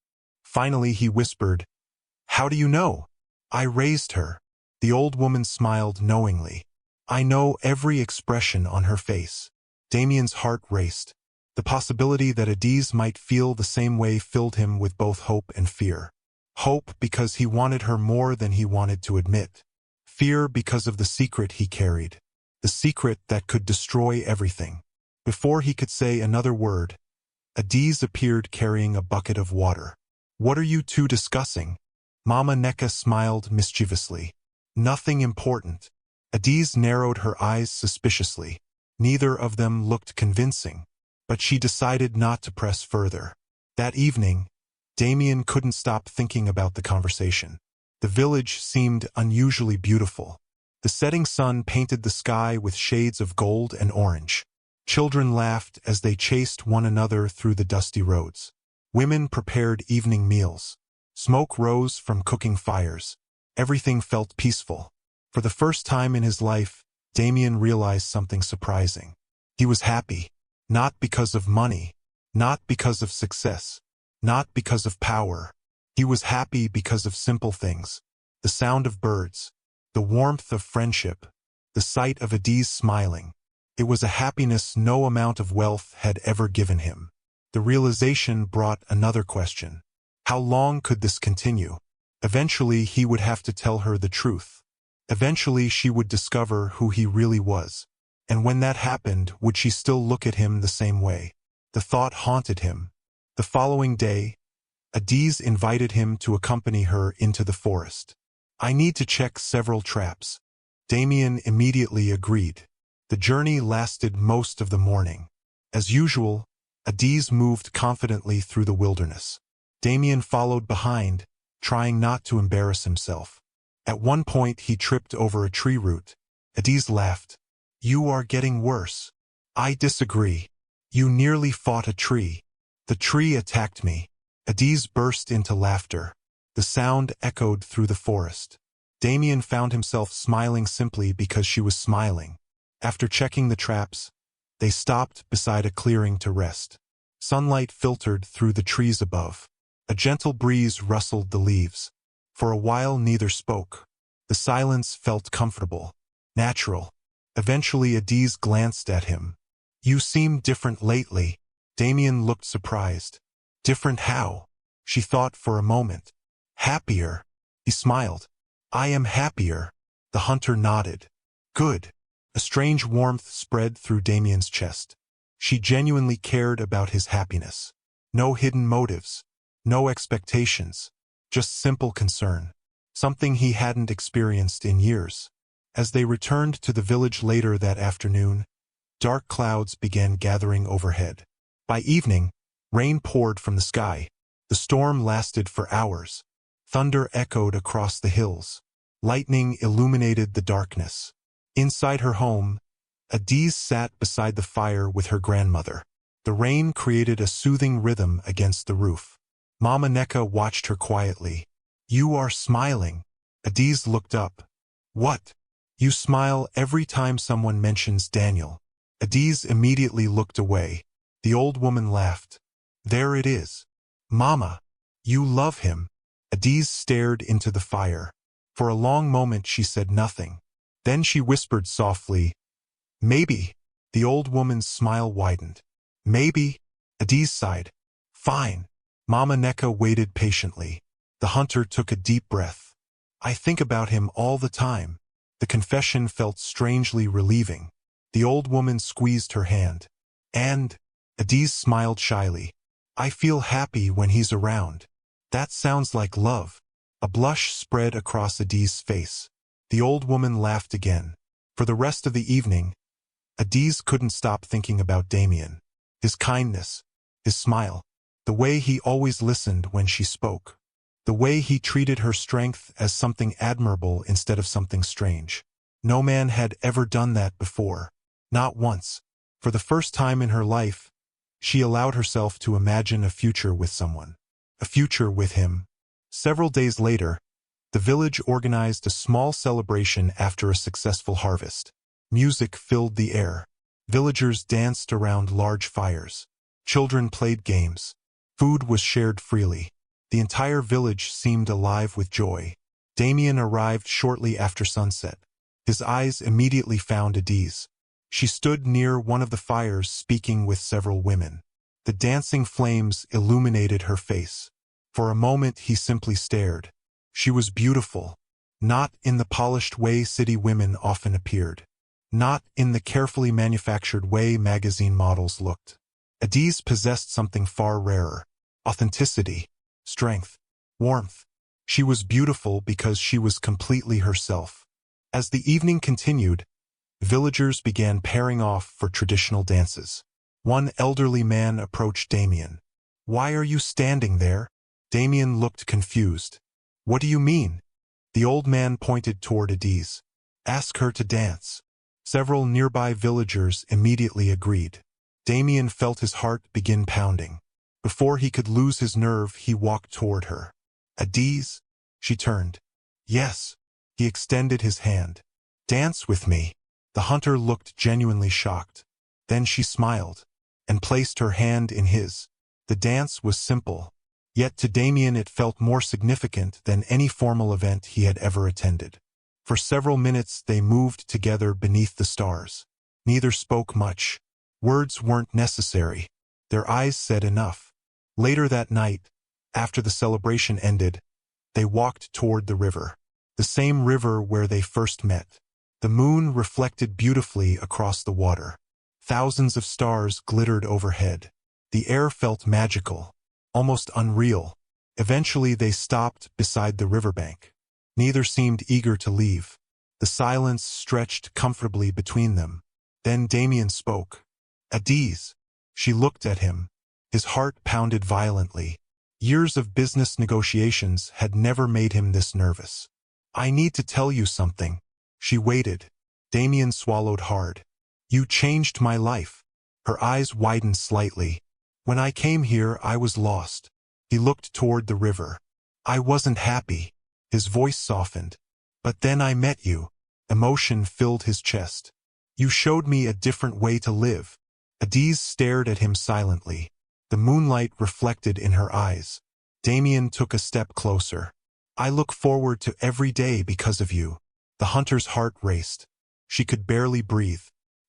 [SPEAKER 1] Finally he whispered, "How do you know?" "I raised her." The old woman smiled knowingly. "I know every expression on her face." Damien's heart raced. The possibility that Adiz might feel the same way filled him with both hope and fear. Hope because he wanted her more than he wanted to admit. Fear because of the secret he carried. The secret that could destroy everything. Before he could say another word, Adiz appeared carrying a bucket of water. "What are you two discussing?" Mama Neka smiled mischievously. "Nothing important." Adiz narrowed her eyes suspiciously. Neither of them looked convincing, but she decided not to press further. That evening, Damien couldn't stop thinking about the conversation. The village seemed unusually beautiful. The setting sun painted the sky with shades of gold and orange. Children laughed as they chased one another through the dusty roads. Women prepared evening meals. Smoke rose from cooking fires. Everything felt peaceful. For the first time in his life, Damien realized something surprising. He was happy, not because of money, not because of success, not because of power. He was happy because of simple things. The sound of birds, the warmth of friendship, the sight of Adiz smiling. It was a happiness no amount of wealth had ever given him. The realization brought another question. How long could this continue? Eventually he would have to tell her the truth. Eventually she would discover who he really was. And when that happened, would she still look at him the same way? The thought haunted him. The following day, Adiz invited him to accompany her into the forest. "I need to check several traps." Damien immediately agreed. The journey lasted most of the morning. As usual, Adiz moved confidently through the wilderness. Damien followed behind, trying not to embarrass himself. At one point he tripped over a tree root. Adiz laughed. "You are getting worse." "I disagree. You nearly fought a tree." "The tree attacked me." Adiz burst into laughter. The sound echoed through the forest. Damien found himself smiling simply because she was smiling. After checking the traps, they stopped beside a clearing to rest. Sunlight filtered through the trees above. A gentle breeze rustled the leaves. For a while neither spoke. The silence felt comfortable, natural. Eventually Adiz glanced at him. "You seem different lately." Damien looked surprised. "Different how?" She thought for a moment. "Happier." He smiled. "I am happier." The hunter nodded. "Good." A strange warmth spread through Damien's chest. She genuinely cared about his happiness. No hidden motives. No expectations. Just simple concern. Something he hadn't experienced in years. As they returned to the village later that afternoon, dark clouds began gathering overhead. By evening, rain poured from the sky. The storm lasted for hours. Thunder echoed across the hills. Lightning illuminated the darkness. Inside her home, Adiz sat beside the fire with her grandmother. The rain created a soothing rhythm against the roof. Mama Neka watched her quietly. "You are smiling." Adiz looked up. "What?" "You smile every time someone mentions Daniel." Adiz immediately looked away. The old woman laughed. "There it is. Mama, you love him." Adiz stared into the fire. For a long moment she said nothing. Then she whispered softly, "Maybe." The old woman's smile widened. "Maybe?" Adiz sighed. "Fine." Mama Neka waited patiently. The hunter took a deep breath. "I think about him all the time." The confession felt strangely relieving. The old woman squeezed her hand. "And?" Adiz smiled shyly. "I feel happy when he's around." "That sounds like love." A blush spread across Adiz's face. The old woman laughed again. For the rest of the evening, Adiz couldn't stop thinking about Damien. His kindness, his smile, the way he always listened when she spoke. The way he treated her strength as something admirable instead of something strange. No man had ever done that before. Not once. For the first time in her life, she allowed herself to imagine a future with someone. A future with him. Several days later, the village organized a small celebration after a successful harvest. Music filled the air. Villagers danced around large fires. Children played games. Food was shared freely. The entire village seemed alive with joy. Damien arrived shortly after sunset. His eyes immediately found Adiz. She stood near one of the fires speaking with several women. The dancing flames illuminated her face. For a moment he simply stared. She was beautiful. Not in the polished way city women often appeared. Not in the carefully manufactured way magazine models looked. Adiz possessed something far rarer. Authenticity. Strength. Warmth. She was beautiful because she was completely herself. As the evening continued, villagers began pairing off for traditional dances. One elderly man approached Damien. "Why are you standing there?" Damien looked confused. "What do you mean?" The old man pointed toward Adiz. "Ask her to dance." Several nearby villagers immediately agreed. Damien felt his heart begin pounding. Before he could lose his nerve, he walked toward her. "Adiz?" She turned. "Yes." He extended his hand. "Dance with me." The hunter looked genuinely shocked. Then she smiled and placed her hand in his. The dance was simple, yet to Damien it felt more significant than any formal event he had ever attended. For several minutes they moved together beneath the stars. Neither spoke much. Words weren't necessary. Their eyes said enough. Later that night, after the celebration ended, they walked toward the river. The same river where they first met. The moon reflected beautifully across the water. Thousands of stars glittered overhead. The air felt magical, almost unreal. Eventually they stopped beside the riverbank. Neither seemed eager to leave. The silence stretched comfortably between them. Then Damien spoke. "Adiz." She looked at him. His heart pounded violently. Years of business negotiations had never made him this nervous. "I need to tell you something." She waited. Damien swallowed hard. "You changed my life." Her eyes widened slightly. "When I came here, I was lost." He looked toward the river. "I wasn't happy." His voice softened. "But then I met you." Emotion filled his chest. You showed me a different way to live. Adiz stared at him silently. The moonlight reflected in her eyes. Damien took a step closer. I look forward to every day because of you. The hunter's heart raced. She could barely breathe.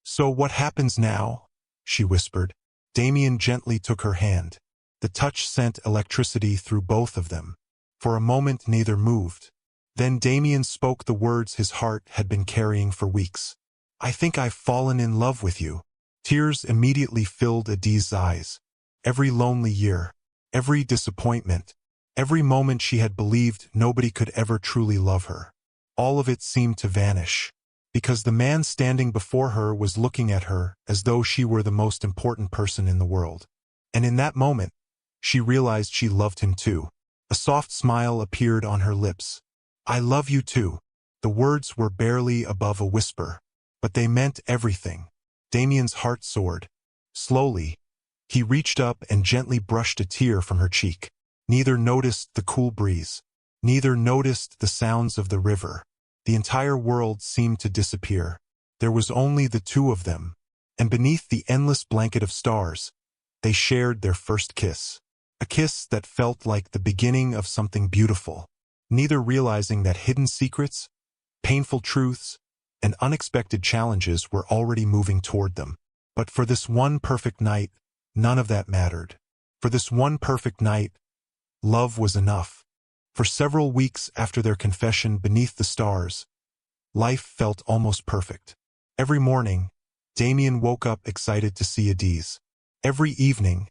[SPEAKER 1] So what happens now? She whispered. Damien gently took her hand. The touch sent electricity through both of them. For a moment neither moved. Then Damien spoke the words his heart had been carrying for weeks. I think I've fallen in love with you. Tears immediately filled Adiz's eyes. Every lonely year, every disappointment, every moment she had believed nobody could ever truly love her. All of it seemed to vanish. Because the man standing before her was looking at her as though she were the most important person in the world. And in that moment, she realized she loved him too. A soft smile appeared on her lips. I love you too. The words were barely above a whisper, but they meant everything. Damien's heart soared. Slowly, he reached up and gently brushed a tear from her cheek. Neither noticed the cool breeze. Neither noticed the sounds of the river. The entire world seemed to disappear. There was only the two of them, and beneath the endless blanket of stars, they shared their first kiss. A kiss that felt like the beginning of something beautiful. Neither realizing that hidden secrets, painful truths, and unexpected challenges were already moving toward them. But for this one perfect night, none of that mattered. For this one perfect night, love was enough. For several weeks after their confession beneath the stars, life felt almost perfect. Every morning, Damien woke up excited to see Adiz. Every evening,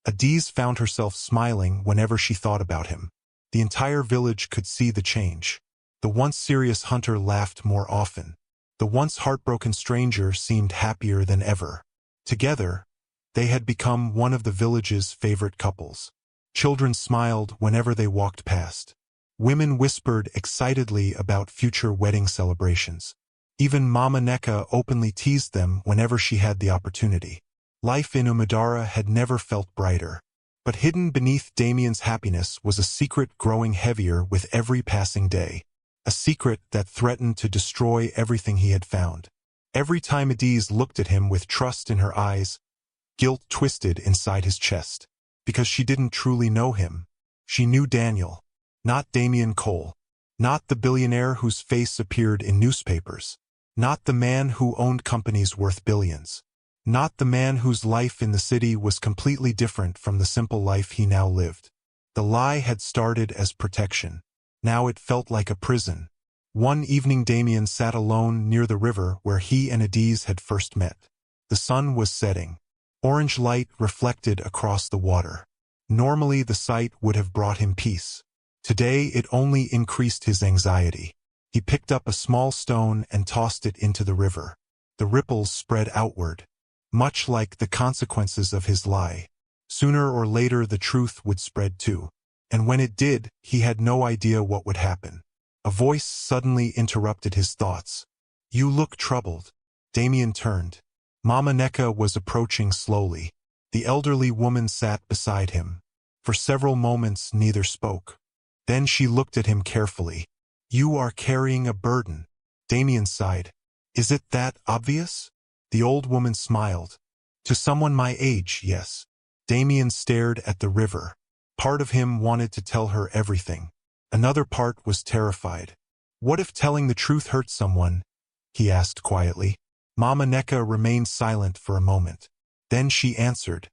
[SPEAKER 1] Adiz found herself smiling whenever she thought about him. The entire village could see the change. The once serious hunter laughed more often. The once heartbroken stranger seemed happier than ever. Together, they had become one of the village's favorite couples. Children smiled whenever they walked past. Women whispered excitedly about future wedding celebrations. Even Mama Neka openly teased them whenever she had the opportunity. Life in Umadara had never felt brighter. But hidden beneath Damien's happiness was a secret growing heavier with every passing day. A secret that threatened to destroy everything he had found. Every time Adiz looked at him with trust in her eyes, guilt twisted inside his chest. Because she didn't truly know him. She knew Daniel. Not Damien Cole. Not the billionaire whose face appeared in newspapers. Not the man who owned companies worth billions. Not the man whose life in the city was completely different from the simple life he now lived. The lie had started as protection. Now it felt like a prison. One evening Damien sat alone near the river where he and Adiz had first met. The sun was setting. Orange light reflected across the water. Normally the sight would have brought him peace. Today it only increased his anxiety. He picked up a small stone and tossed it into the river. The ripples spread outward, much like the consequences of his lie. Sooner or later the truth would spread too. And when it did, he had no idea what would happen. A voice suddenly interrupted his thoughts. You look troubled. Damien turned. Mama Neka was approaching slowly. The elderly woman sat beside him. For several moments neither spoke. Then she looked at him carefully. You are carrying a burden. Damien sighed. Is it that obvious? The old woman smiled. To someone my age, yes. Damien stared at the river. Part of him wanted to tell her everything. Another part was terrified. What if telling the truth hurt someone? He asked quietly. Mama Neka remained silent for a moment. Then she answered.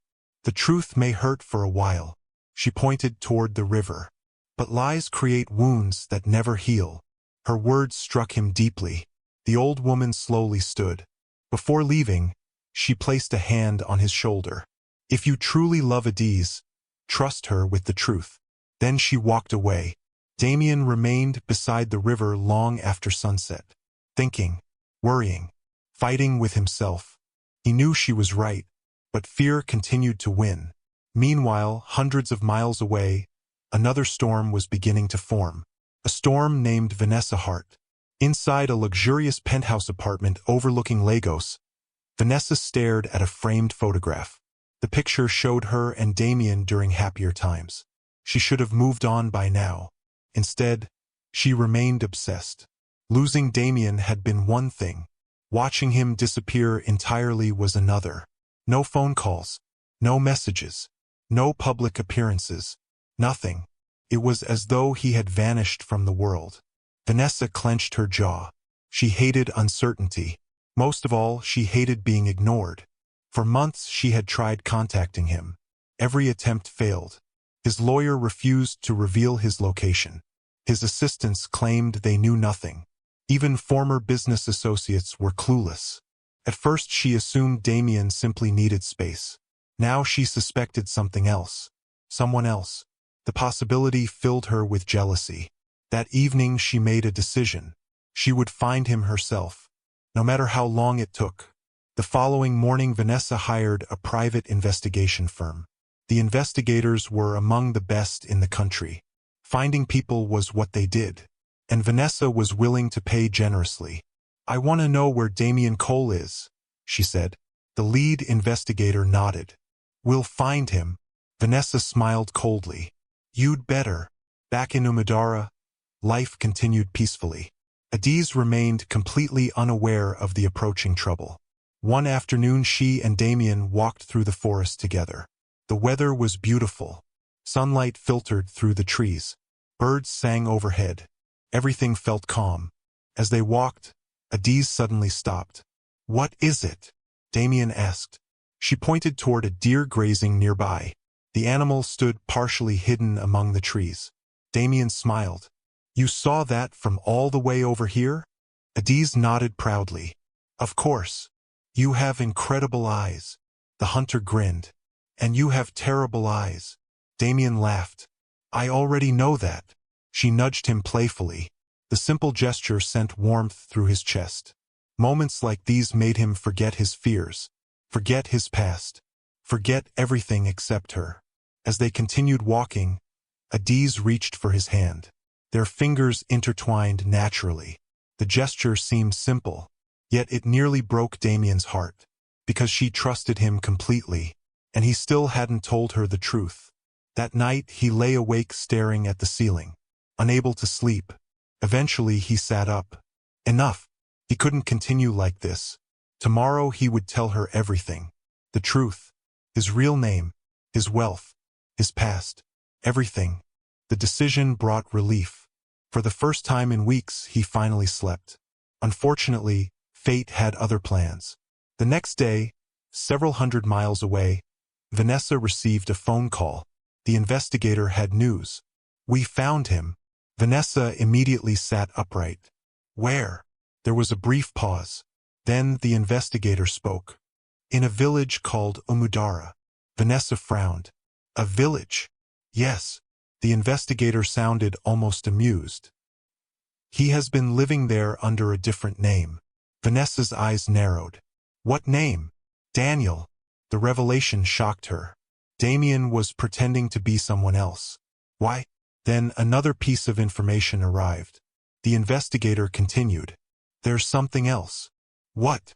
[SPEAKER 1] The truth may hurt for a while. She pointed toward the river. But lies create wounds that never heal. Her words struck him deeply. The old woman slowly stood. Before leaving, she placed a hand on his shoulder. If you truly love Adiz, trust her with the truth. Then she walked away. Damien remained beside the river long after sunset. Thinking, worrying, fighting with himself. He knew she was right, but fear continued to win. Meanwhile, hundreds of miles away, another storm was beginning to form. A storm named Vanessa Hart. Inside a luxurious penthouse apartment overlooking Lagos, Vanessa stared at a framed photograph. The picture showed her and Damien during happier times. She should have moved on by now. Instead, she remained obsessed. Losing Damien had been one thing. Watching him disappear entirely was another. No phone calls, no messages, no public appearances, nothing. It was as though he had vanished from the world. Vanessa clenched her jaw. She hated uncertainty. Most of all, she hated being ignored. For months she had tried contacting him. Every attempt failed. His lawyer refused to reveal his location. His assistants claimed they knew nothing. Even former business associates were clueless. At first she assumed Damien simply needed space. Now she suspected something else. Someone else. The possibility filled her with jealousy. That evening she made a decision. She would find him herself, no matter how long it took. The following morning Vanessa hired a private investigation firm. The investigators were among the best in the country. Finding people was what they did, and Vanessa was willing to pay generously. "I want to know where Damien Cole is," she said. The lead investigator nodded. "We'll find him." Vanessa smiled coldly. "You'd better." Back in Umudara, life continued peacefully. Adiz remained completely unaware of the approaching trouble. One afternoon she and Damien walked through the forest together. The weather was beautiful. Sunlight filtered through the trees. Birds sang overhead. Everything felt calm. As they walked, Adiz suddenly stopped. "What is it?" Damien asked. She pointed toward a deer grazing nearby. The animal stood partially hidden among the trees. Damien smiled. "You saw that from all the way over here?" Adiz nodded proudly. "Of course. You have incredible eyes." The hunter grinned. "And you have terrible eyes." Damien laughed. "I already know that." She nudged him playfully. The simple gesture sent warmth through his chest. Moments like these made him forget his fears, forget his past, forget everything except her. As they continued walking, Adiz reached for his hand. Their fingers intertwined naturally. The gesture seemed simple, yet it nearly broke Damien's heart, because she trusted him completely, and he still hadn't told her the truth. That night he lay awake staring at the ceiling, unable to sleep. Eventually he sat up. Enough. He couldn't continue like this. Tomorrow he would tell her everything. The truth. His real name. His wealth. His past. Everything. The decision brought relief. For the first time in weeks he finally slept. Unfortunately, fate had other plans. The next day, several hundred miles away, Vanessa received a phone call. The investigator had news. "We found him." Vanessa immediately sat upright. "Where?" There was a brief pause. Then the investigator spoke. "In a village called Umudara." Vanessa frowned. "A village?" "Yes." The investigator sounded almost amused. "He has been living there under a different name." Vanessa's eyes narrowed. "What name?" "Daniel." The revelation shocked her. Damien was pretending to be someone else. "Why?" Then another piece of information arrived. The investigator continued. "There's something else." "What?"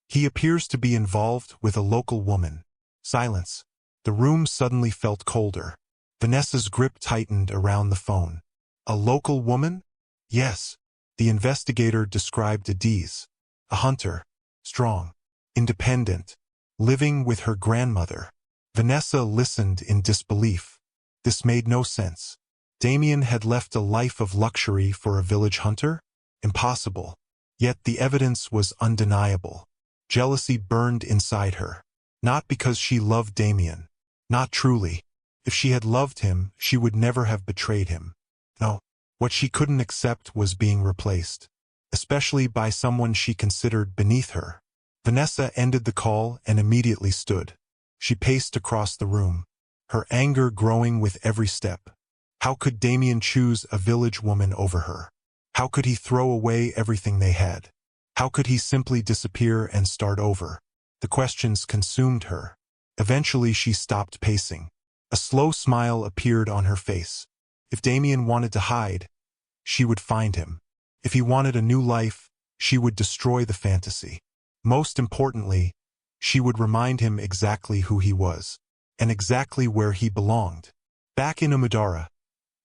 [SPEAKER 1] "He appears to be involved with a local woman." Silence. The room suddenly felt colder. Vanessa's grip tightened around the phone. "A local woman?" "Yes." The investigator described Adiz. "A hunter. Strong. Independent. Living with her grandmother." Vanessa listened in disbelief. This made no sense. Damien had left a life of luxury for a village hunter? Impossible. Yet the evidence was undeniable. Jealousy burned inside her. Not because she loved Damien. Not truly. If she had loved him, she would never have betrayed him. No. What she couldn't accept was being replaced, especially by someone she considered beneath her. Vanessa ended the call and immediately stood. She paced across the room, her anger growing with every step. How could Damien choose a village woman over her? How could he throw away everything they had? How could he simply disappear and start over? The questions consumed her. Eventually she stopped pacing. A slow smile appeared on her face. If Damien wanted to hide, she would find him. If he wanted a new life, she would destroy the fantasy. Most importantly, she would remind him exactly who he was, and exactly where he belonged. Back in Umudara,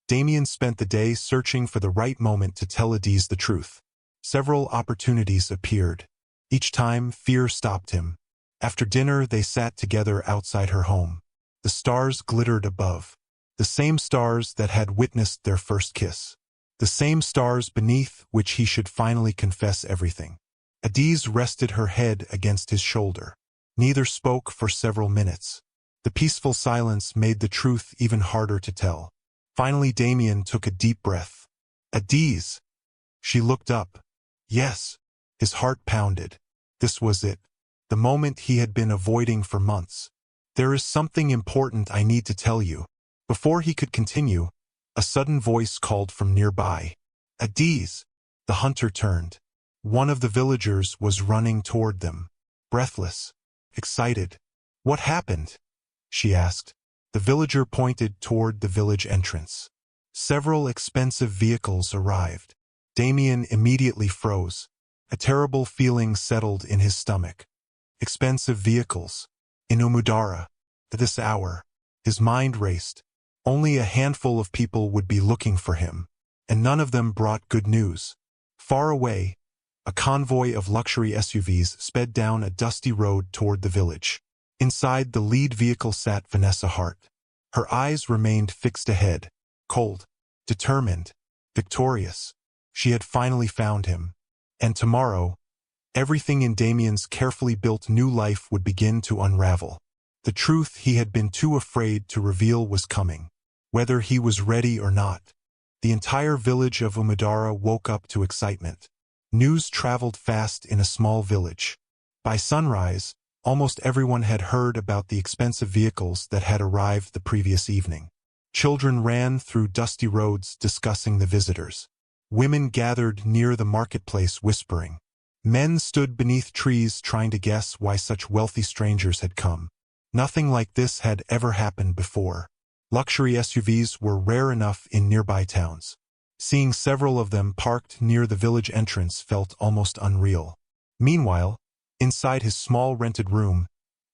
[SPEAKER 1] Damien spent the day searching for the right moment to tell Adiz the truth. Several opportunities appeared. Each time, fear stopped him. After dinner, they sat together outside her home. The stars glittered above. The same stars that had witnessed their first kiss. The same stars beneath which he should finally confess everything. Adiz rested her head against his shoulder. Neither spoke for several minutes. The peaceful silence made the truth even harder to tell. Finally, Damien took a deep breath. Adiz! She looked up. Yes. His heart pounded. This was it. The moment he had been avoiding for months. There is something important I need to tell you. Before he could continue, a sudden voice called from nearby. Adiz! The hunter turned. One of the villagers was running toward them. Breathless. Excited. What happened? She asked. The villager pointed toward the village entrance. Several expensive vehicles arrived. Damien immediately froze. A terrible feeling settled in his stomach. Expensive vehicles. In Umudara. At this hour. His mind raced. Only a handful of people would be looking for him. And none of them brought good news. Far away, a convoy of luxury SUVs sped down a dusty road toward the village. Inside the lead vehicle sat Vanessa Hart. Her eyes remained fixed ahead, cold, determined, victorious. She had finally found him. And tomorrow, everything in Damien's carefully built new life would begin to unravel. The truth he had been too afraid to reveal was coming. Whether he was ready or not. The entire village of Umudara woke up to excitement. News traveled fast in a small village. By sunrise, almost everyone had heard about the expensive vehicles that had arrived the previous evening. Children ran through dusty roads discussing the visitors. Women gathered near the marketplace whispering. Men stood beneath trees trying to guess why such wealthy strangers had come. Nothing like this had ever happened before. Luxury SUVs were rare enough in nearby towns. Seeing several of them parked near the village entrance felt almost unreal. Meanwhile, inside his small rented room,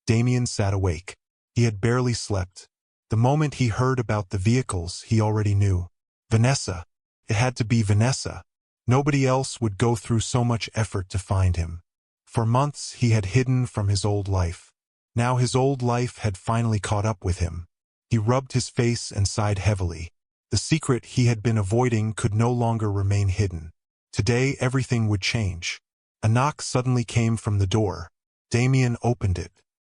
[SPEAKER 1] Damien sat awake. He had barely slept. The moment he heard about the vehicles, he already knew. Vanessa. It had to be Vanessa. Nobody else would go through so much effort to find him. For months he had hidden from his old life. Now his old life had finally caught up with him. He rubbed his face and sighed heavily. The secret he had been avoiding could no longer remain hidden. Today everything would change. A knock suddenly came from the door. Damien opened it.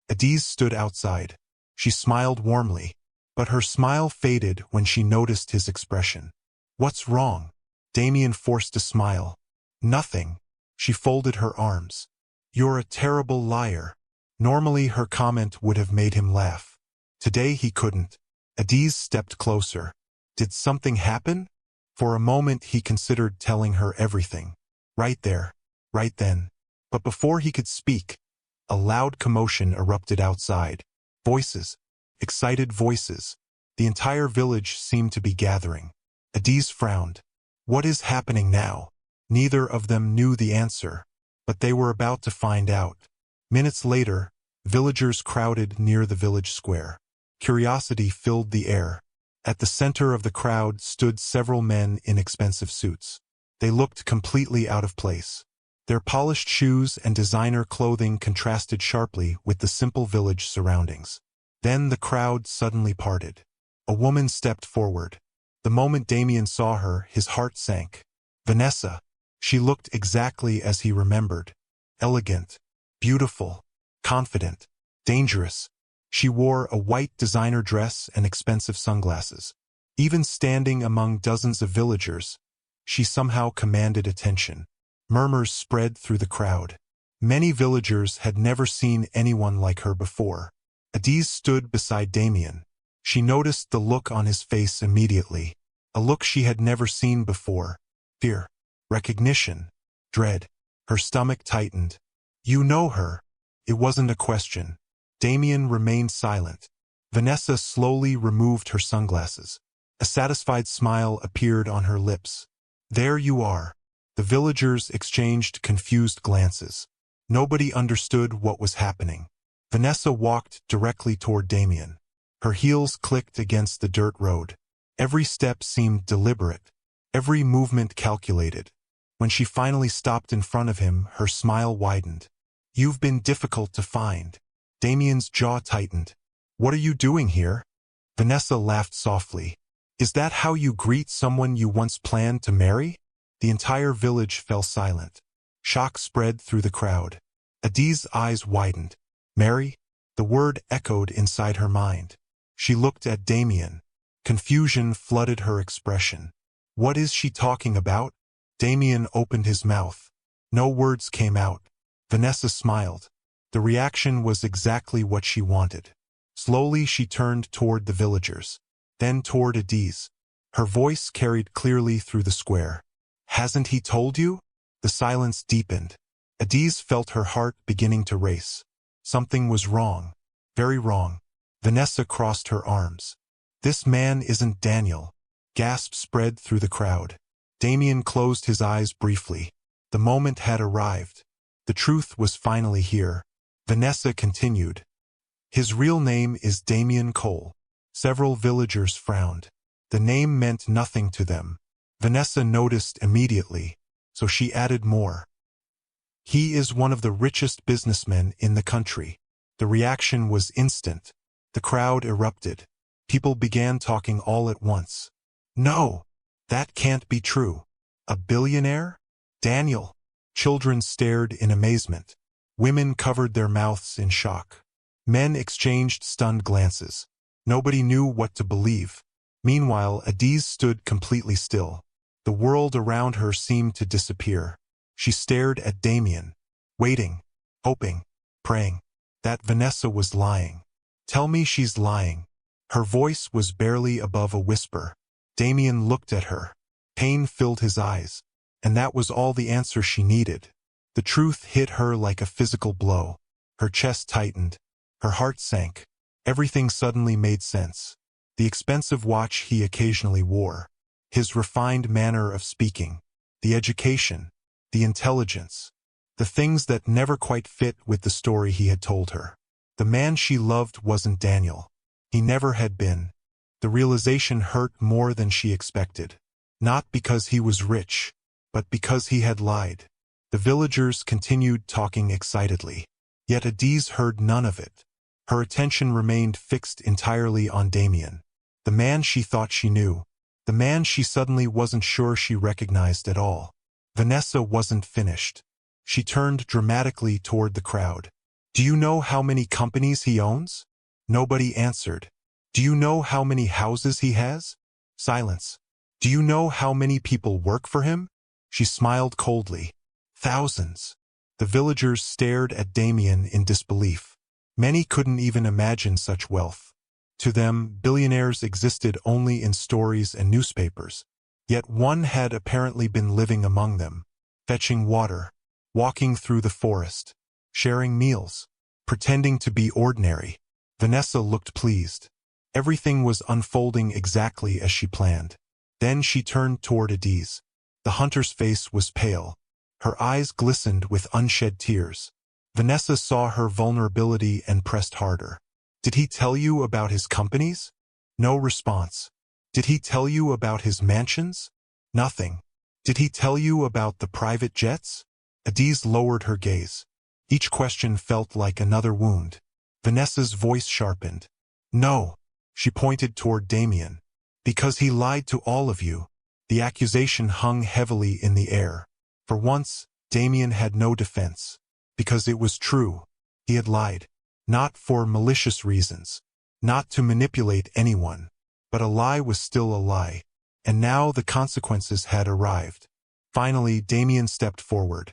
[SPEAKER 1] Adiz stood outside. She smiled warmly, but her smile faded when she noticed his expression. What's wrong? Damien forced a smile. Nothing. She folded her arms. You're a terrible liar. Normally her comment would have made him laugh. Today he couldn't. Adiz stepped closer. Did something happen? For a moment he considered telling her everything. Right there. Right then. But before he could speak, a loud commotion erupted outside. Voices. Excited voices. The entire village seemed to be gathering. Adiz frowned. What is happening now? Neither of them knew the answer, but they were about to find out. Minutes later, villagers crowded near the village square. Curiosity filled the air. At the center of the crowd stood several men in expensive suits. They looked completely out of place. Their polished shoes and designer clothing contrasted sharply with the simple village surroundings. Then the crowd suddenly parted. A woman stepped forward. The moment Damien saw her, his heart sank. Vanessa. She looked exactly as he remembered. Elegant, beautiful, confident, dangerous. She wore a white designer dress and expensive sunglasses. Even standing among dozens of villagers, she somehow commanded attention. Murmurs spread through the crowd. Many villagers had never seen anyone like her before. Adiz stood beside Damien. She noticed the look on his face immediately. A look she had never seen before. Fear. Recognition. Dread. Her stomach tightened. You know her. It wasn't a question. Damien remained silent. Vanessa slowly removed her sunglasses. A satisfied smile appeared on her lips. There you are. The villagers exchanged confused glances. Nobody understood what was happening. Vanessa walked directly toward Damien. Her heels clicked against the dirt road. Every step seemed deliberate. Every movement calculated. When she finally stopped in front of him, her smile widened. "You've been difficult to find." Damien's jaw tightened. "What are you doing here?" Vanessa laughed softly. "Is that how you greet someone you once planned to marry?" The entire village fell silent. Shock spread through the crowd. Adi's eyes widened. "Marry?" The word echoed inside her mind. She looked at Damien. Confusion flooded her expression. What is she talking about? Damien opened his mouth. No words came out. Vanessa smiled. The reaction was exactly what she wanted. Slowly she turned toward the villagers, then toward Adi's. Her voice carried clearly through the square. "Hasn't he told you?" The silence deepened. Adi's felt her heart beginning to race. Something was wrong. Very wrong. Vanessa crossed her arms. "This man isn't Daniel." Gasps spread through the crowd. Damien closed his eyes briefly. The moment had arrived. The truth was finally here. Vanessa continued. "His real name is Damien Cole." Several villagers frowned. The name meant nothing to them. Vanessa noticed immediately, so she added more. "He is one of the richest businessmen in the country." The reaction was instant. The crowd erupted. People began talking all at once. "No, that can't be true. A billionaire? Daniel?" Children stared in amazement. Women covered their mouths in shock. Men exchanged stunned glances. Nobody knew what to believe. Meanwhile, Adiz stood completely still. The world around her seemed to disappear. She stared at Damien, waiting, hoping, praying that Vanessa was lying. "Tell me she's lying." Her voice was barely above a whisper. Damien looked at her. Pain filled his eyes, and that was all the answer she needed. The truth hit her like a physical blow. Her chest tightened. Her heart sank. Everything suddenly made sense. The expensive watch he occasionally wore, his refined manner of speaking, the education, the intelligence, the things that never quite fit with the story he had told her. The man she loved wasn't Daniel. He never had been. The realization hurt more than she expected. Not because he was rich, but because he had lied. The villagers continued talking excitedly. Yet Adiz heard none of it. Her attention remained fixed entirely on Damien. The man she thought she knew. The man she suddenly wasn't sure she recognized at all. Vanessa wasn't finished. She turned dramatically toward the crowd. "Do you know how many companies he owns?" Nobody answered. "Do you know how many houses he has?" Silence. "Do you know how many people work for him?" She smiled coldly. "Thousands." The villagers stared at Damien in disbelief. Many couldn't even imagine such wealth. To them, billionaires existed only in stories and newspapers. Yet one had apparently been living among them, fetching water, walking through the forest, sharing meals, pretending to be ordinary. Vanessa looked pleased. Everything was unfolding exactly as she planned. Then she turned toward Adiz. The hunter's face was pale. Her eyes glistened with unshed tears. Vanessa saw her vulnerability and pressed harder. "Did he tell you about his companies?" No response. "Did he tell you about his mansions?" Nothing. "Did he tell you about the private jets?" Adiz lowered her gaze. Each question felt like another wound. Vanessa's voice sharpened. "No." She pointed toward Damien. "Because he lied to all of you." The accusation hung heavily in the air. For once, Damien had no defense. Because it was true. He had lied. Not for malicious reasons. Not to manipulate anyone. But a lie was still a lie. And now the consequences had arrived. Finally, Damien stepped forward.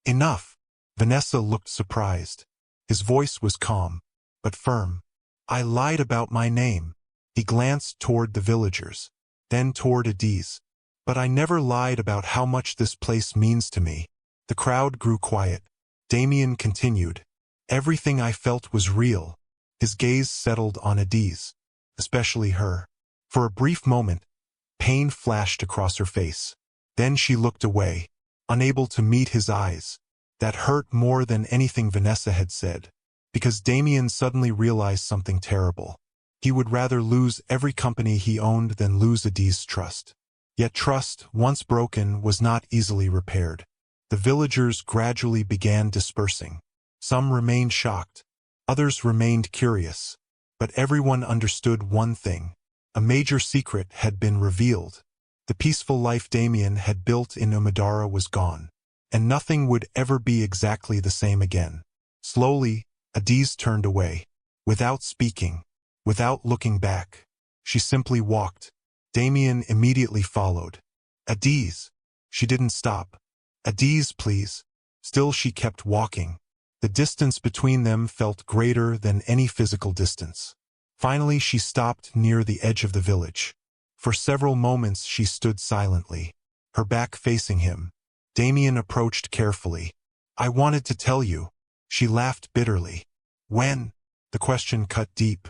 [SPEAKER 1] "Enough." Vanessa looked surprised. His voice was calm, but firm. "I lied about my name." He glanced toward the villagers, then toward Adiz. "But I never lied about how much this place means to me." The crowd grew quiet. Damien continued. "Everything I felt was real." His gaze settled on Adiz, especially her. For a brief moment, pain flashed across her face. Then she looked away, unable to meet his eyes. That hurt more than anything Vanessa had said, because Damien suddenly realized something terrible. He would rather lose every company he owned than lose Adiz's trust. Yet trust, once broken, was not easily repaired. The villagers gradually began dispersing. Some remained shocked. Others remained curious. But everyone understood one thing. A major secret had been revealed. The peaceful life Damien had built in Umidara was gone. And nothing would ever be exactly the same again. Slowly, Adiz turned away. Without speaking. Without looking back. She simply walked. Damien immediately followed. Adiz. She didn't stop. Adiz, please. Still she kept walking. The distance between them felt greater than any physical distance. Finally she stopped near the edge of the village. For several moments she stood silently, her back facing him. Damien approached carefully. I wanted to tell you. She laughed bitterly. When? The question cut deep.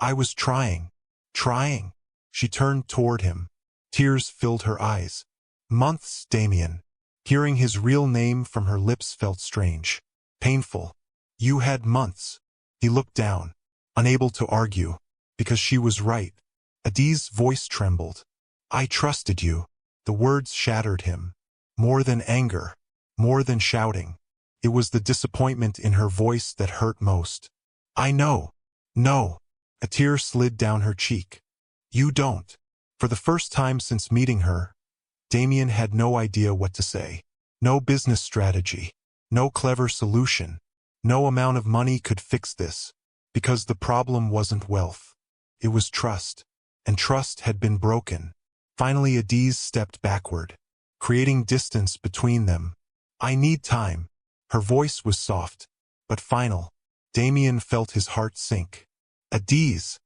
[SPEAKER 1] I was trying. Trying. She turned toward him. Tears filled her eyes. Months, Damien. Hearing his real name from her lips felt strange. Painful. You had months. He looked down, unable to argue, because she was right. Adiz's voice trembled. I trusted you. The words shattered him. More than anger. More than shouting. It was the disappointment in her voice that hurt most. I know. No. A tear slid down her cheek. You don't. For the first time since meeting her, Damien had no idea what to say. No business strategy. No clever solution. No amount of money could fix this. Because the problem wasn't wealth. It was trust. And trust had been broken. Finally Adiz stepped backward, creating distance between them. I need time. Her voice was soft, but final. Damien felt his heart sink. Adiz.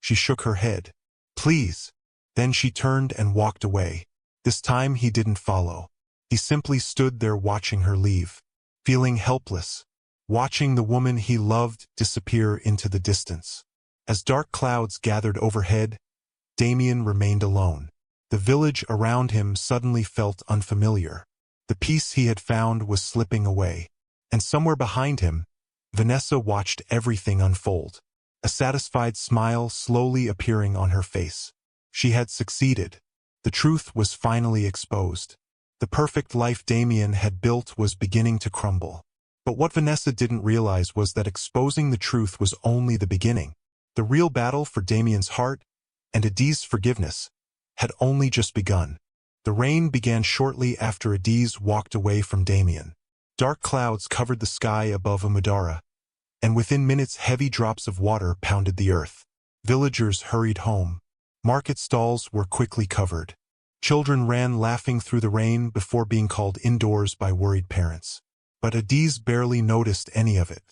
[SPEAKER 1] She shook her head. Please. Then she turned and walked away. This time he didn't follow. He simply stood there watching her leave, feeling helpless, watching the woman he loved disappear into the distance. As dark clouds gathered overhead, Damien remained alone. The village around him suddenly felt unfamiliar. The peace he had found was slipping away. And somewhere behind him, Vanessa watched everything unfold, a satisfied smile slowly appearing on her face. She had succeeded. The truth was finally exposed. The perfect life Damien had built was beginning to crumble. But what Vanessa didn't realize was that exposing the truth was only the beginning. The real battle for Damien's heart and Adiz's forgiveness had only just begun. The rain began shortly after Adiz walked away from Damien. Dark clouds covered the sky above Umidara, and within minutes heavy drops of water pounded the earth. Villagers hurried home. Market stalls were quickly covered. Children ran laughing through the rain before being called indoors by worried parents. But Adiz barely noticed any of it.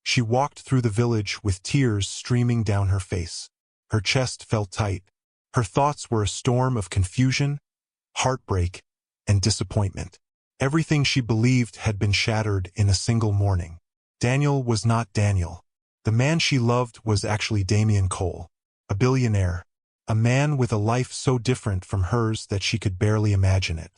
[SPEAKER 1] She walked through the village with tears streaming down her face. Her chest felt tight. Her thoughts were a storm of confusion, heartbreak, and disappointment. Everything she believed had been shattered in a single morning. Daniel was not Daniel. The man she loved was actually Damien Cole, a billionaire, a man with a life so different from hers that she could barely imagine it.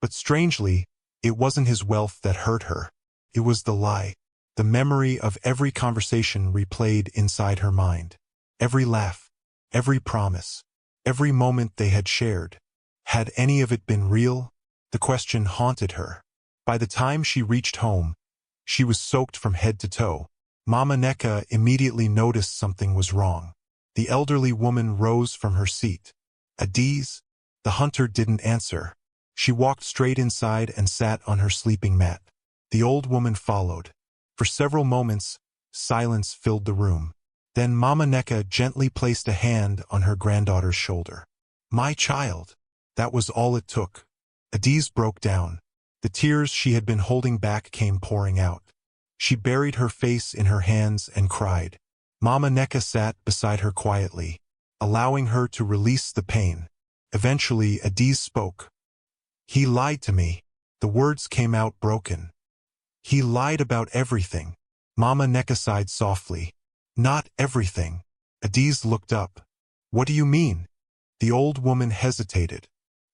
[SPEAKER 1] But strangely, it wasn't his wealth that hurt her. It was the lie, the memory of every conversation replayed inside her mind. Every laugh, every promise, every moment they had shared. Had any of it been real? The question haunted her. By the time she reached home, she was soaked from head to toe. Mama Neka immediately noticed something was wrong. The elderly woman rose from her seat. Adiz? The hunter didn't answer. She walked straight inside and sat on her sleeping mat. The old woman followed. For several moments, silence filled the room. Then Mama Neka gently placed a hand on her granddaughter's shoulder. My child. That was all it took. Adiz broke down. The tears she had been holding back came pouring out. She buried her face in her hands and cried. Mama Neka sat beside her quietly, allowing her to release the pain. Eventually, Adiz spoke. He lied to me. The words came out broken. He lied about everything. Mama Neka sighed softly. Not everything. Adiz looked up. What do you mean? The old woman hesitated.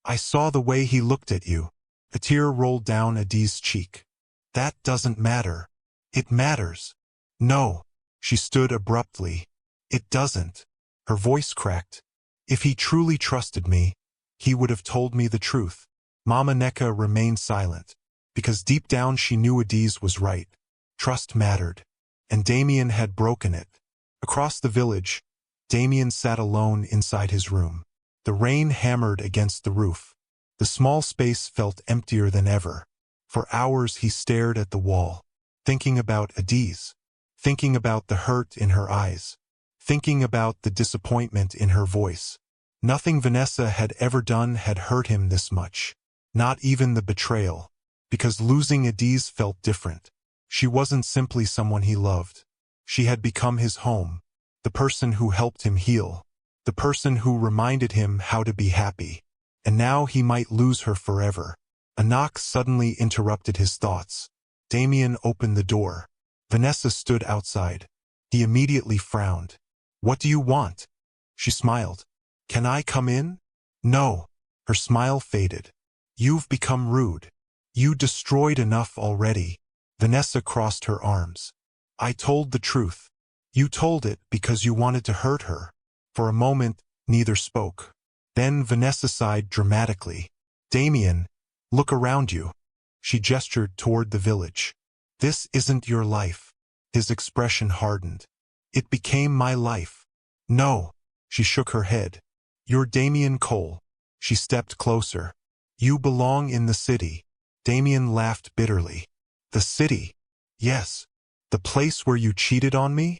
[SPEAKER 1] I saw the way he looked at you. A tear rolled down Adiz's cheek. That doesn't matter. It matters. No. She stood abruptly. It doesn't. Her voice cracked. If he truly trusted me, he would have told me the truth. Mama Neka remained silent, because deep down she knew Adiz was right. Trust mattered, and Damien had broken it. Across the village, Damien sat alone inside his room. The rain hammered against the roof. The small space felt emptier than ever. For hours he stared at the wall, thinking about Adiz, thinking about the hurt in her eyes, thinking about the disappointment in her voice. Nothing Vanessa had ever done had hurt him this much. Not even the betrayal. Because losing Adiz felt different. She wasn't simply someone he loved. She had become his home. The person who helped him heal. The person who reminded him how to be happy. And now he might lose her forever. A knock suddenly interrupted his thoughts. Damien opened the door. Vanessa stood outside. He immediately frowned. "What do you want?" She smiled. "Can I come in?" "No." Her smile faded. "You've become rude. You destroyed enough already." Vanessa crossed her arms. "I told the truth. You told it because you wanted to hurt her." For a moment, neither spoke. Then Vanessa sighed dramatically. "Damien, look around you." She gestured toward the village. "This isn't your life." His expression hardened. "It became my life." "No." She shook her head. "You're Damien Cole." She stepped closer. "You belong in the city." Damien laughed bitterly. "The city?" "Yes." "The place where you cheated on me?"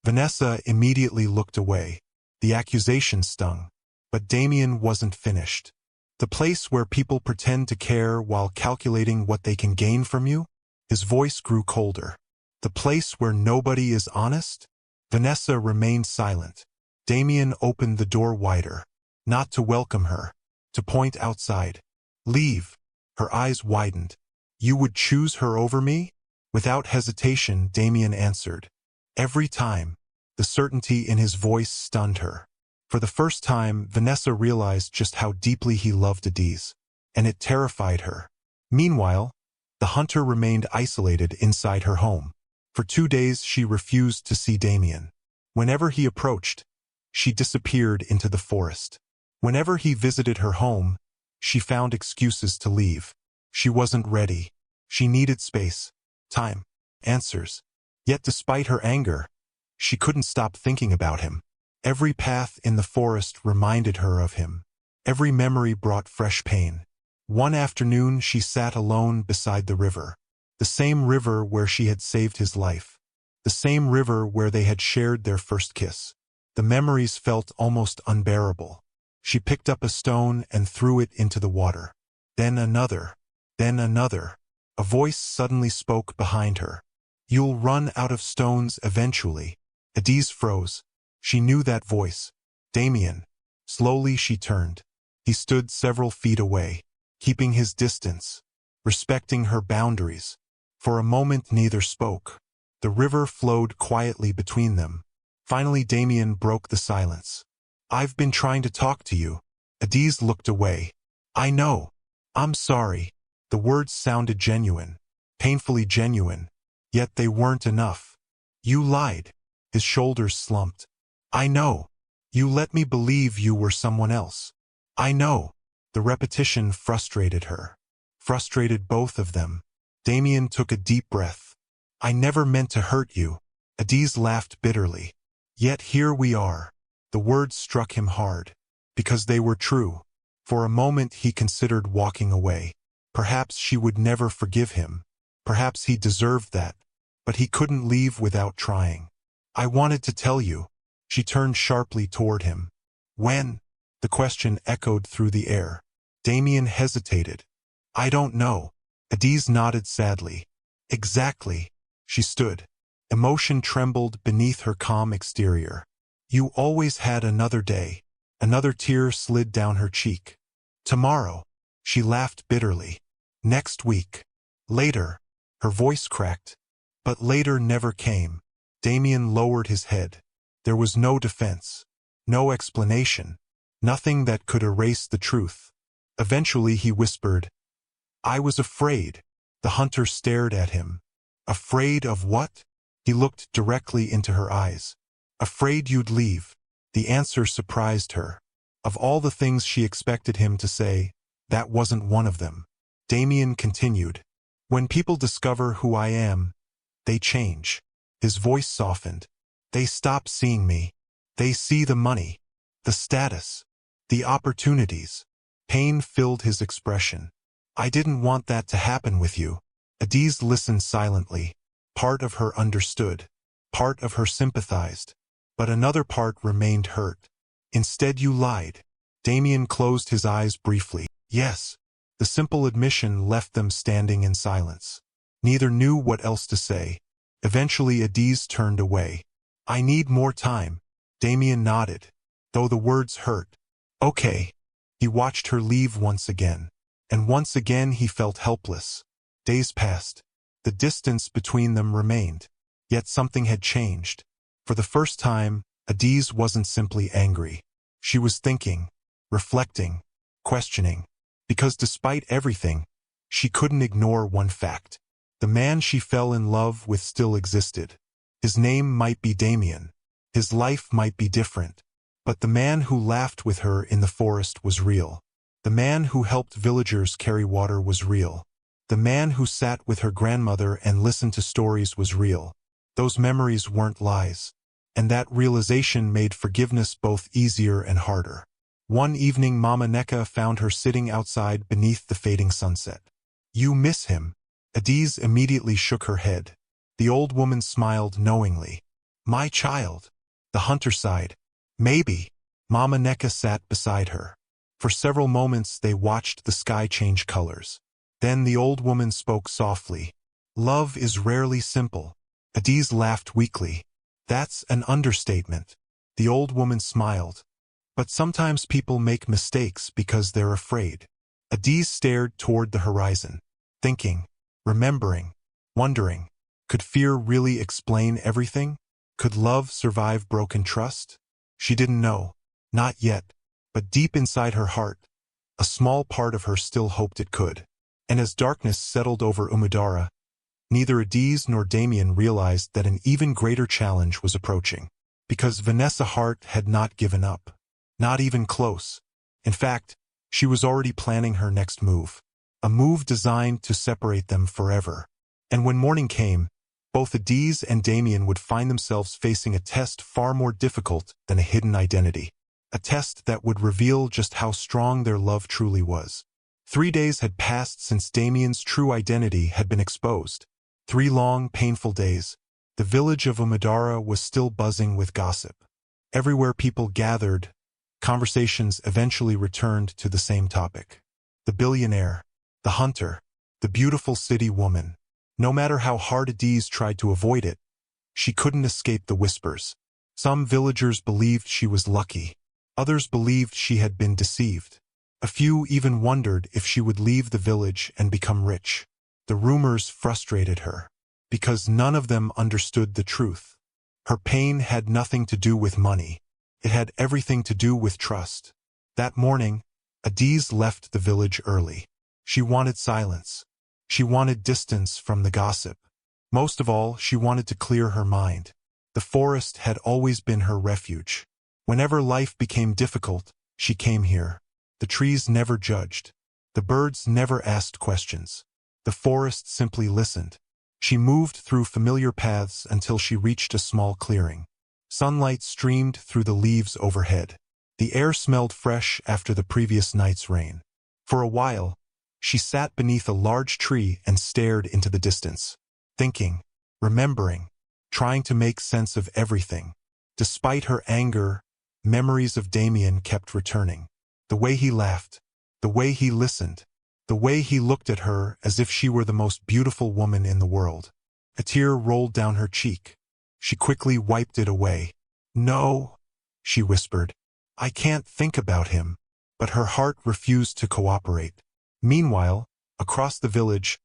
[SPEAKER 1] Vanessa immediately looked away. The accusation stung. But Damien wasn't finished. "The place where people pretend to care while calculating what they can gain from you?" His voice grew colder. "The place where nobody is honest?" Vanessa remained silent. Damien opened the door wider. Not to welcome her. To point outside. "Leave." Her eyes widened. "You would choose her over me?" Without hesitation, Damien answered. Every time. The certainty in his voice stunned her. For the first time, Vanessa realized just how deeply he loved Adiz. And it terrified her. Meanwhile, the hunter remained isolated inside her home. For 2 days she refused to see Damien. Whenever he approached, she disappeared into the forest. Whenever he visited her home, she found excuses to leave. She wasn't ready. She needed space, time, answers. Yet despite her anger, she couldn't stop thinking about him. Every path in the forest reminded her of him. Every memory brought fresh pain. One afternoon she sat alone beside the river. The same river where she had saved his life. The same river where they had shared their first kiss. The memories felt almost unbearable. She picked up a stone and threw it into the water. Then another. Then another. A voice suddenly spoke behind her. "You'll run out of stones eventually." Adiz froze. She knew that voice. Damien. Slowly she turned. He stood several feet away, keeping his distance, respecting her boundaries. For a moment neither spoke. The river flowed quietly between them. Finally Damien broke the silence. "I've been trying to talk to you." Adiz looked away. "I know. I'm sorry." The words sounded genuine, painfully genuine, yet they weren't enough. "You lied." His shoulders slumped. "I know. You let me believe you were someone else." "I know." The repetition frustrated her. Frustrated both of them. Damien took a deep breath. "I never meant to hurt you." Adiz laughed bitterly. "Yet here we are." The words struck him hard. Because they were true. For a moment he considered walking away. Perhaps she would never forgive him. Perhaps he deserved that. But he couldn't leave without trying. "I wanted to tell you." She turned sharply toward him. "When?" The question echoed through the air. Damien hesitated. "I don't know." Adiz nodded sadly. "Exactly." She stood. Emotion trembled beneath her calm exterior. "You always had another day." Another tear slid down her cheek. "Tomorrow." She laughed bitterly. "Next week." "Later." Her voice cracked. But later never came. Damien lowered his head. There was no defense. No explanation. Nothing that could erase the truth. Eventually he whispered, "I was afraid." The hunter stared at him. "Afraid of what?" He looked directly into her eyes. "Afraid you'd leave." The answer surprised her. Of all the things she expected him to say, that wasn't one of them. Damien continued, "When people discover who I am, they change." His voice softened. "They stop seeing me. They see the money, the status, the opportunities." Pain filled his expression. "I didn't want that to happen with you." Adiz listened silently. Part of her understood. Part of her sympathized. But another part remained hurt. "Instead you lied." Damien closed his eyes briefly. "Yes." The simple admission left them standing in silence. Neither knew what else to say. Eventually Adiz turned away. "I need more time." Damien nodded, though the words hurt. "Okay." He watched her leave once again. And once again he felt helpless. Days passed. The distance between them remained. Yet something had changed. For the first time, Adiz wasn't simply angry. She was thinking, reflecting, questioning. Because despite everything, she couldn't ignore one fact. The man she fell in love with still existed. His name might be Damien. His life might be different. But the man who laughed with her in the forest was real. The man who helped villagers carry water was real. The man who sat with her grandmother and listened to stories was real. Those memories weren't lies. And that realization made forgiveness both easier and harder. One evening Mama Neka found her sitting outside beneath the fading sunset. "You miss him?" Adiz immediately shook her head. The old woman smiled knowingly. "My child." The hunter sighed. "Maybe." Mama Neka sat beside her. For several moments they watched the sky change colors. Then the old woman spoke softly. "Love is rarely simple." Adiz laughed weakly. "That's an understatement." The old woman smiled. "But sometimes people make mistakes because they're afraid." Adiz stared toward the horizon, thinking, remembering, wondering. Could fear really explain everything? Could love survive broken trust? She didn't know. Not yet. But deep inside her heart, a small part of her still hoped it could. And as darkness settled over Umudara, neither Adiz nor Damien realized that an even greater challenge was approaching. Because Vanessa Hart had not given up. Not even close. In fact, she was already planning her next move. A move designed to separate them forever. And when morning came, both Adiz and Damien would find themselves facing a test far more difficult than a hidden identity. A test that would reveal just how strong their love truly was. 3 days had passed since Damien's true identity had been exposed. 3 long, painful days. The village of Umudara was still buzzing with gossip. Everywhere people gathered, conversations eventually returned to the same topic. The billionaire, the hunter, the beautiful city woman. No matter how hard Adiz tried to avoid it, she couldn't escape the whispers. Some villagers believed she was lucky. Others believed she had been deceived. A few even wondered if she would leave the village and become rich. The rumors frustrated her, because none of them understood the truth. Her pain had nothing to do with money. It had everything to do with trust. That morning, Adiz left the village early. She wanted silence. She wanted distance from the gossip. Most of all, she wanted to clear her mind. The forest had always been her refuge. Whenever life became difficult, she came here. The trees never judged. The birds never asked questions. The forest simply listened. She moved through familiar paths until she reached a small clearing. Sunlight streamed through the leaves overhead. The air smelled fresh after the previous night's rain. For a while, she sat beneath a large tree and stared into the distance, thinking, remembering, trying to make sense of everything. Despite her anger, memories of Damien kept returning. The way he laughed, the way he listened, the way he looked at her as if she were the most beautiful woman in the world. A tear rolled down her cheek. She quickly wiped it away. "No," she whispered. "I can't think about him." But her heart refused to cooperate. Meanwhile, across the village,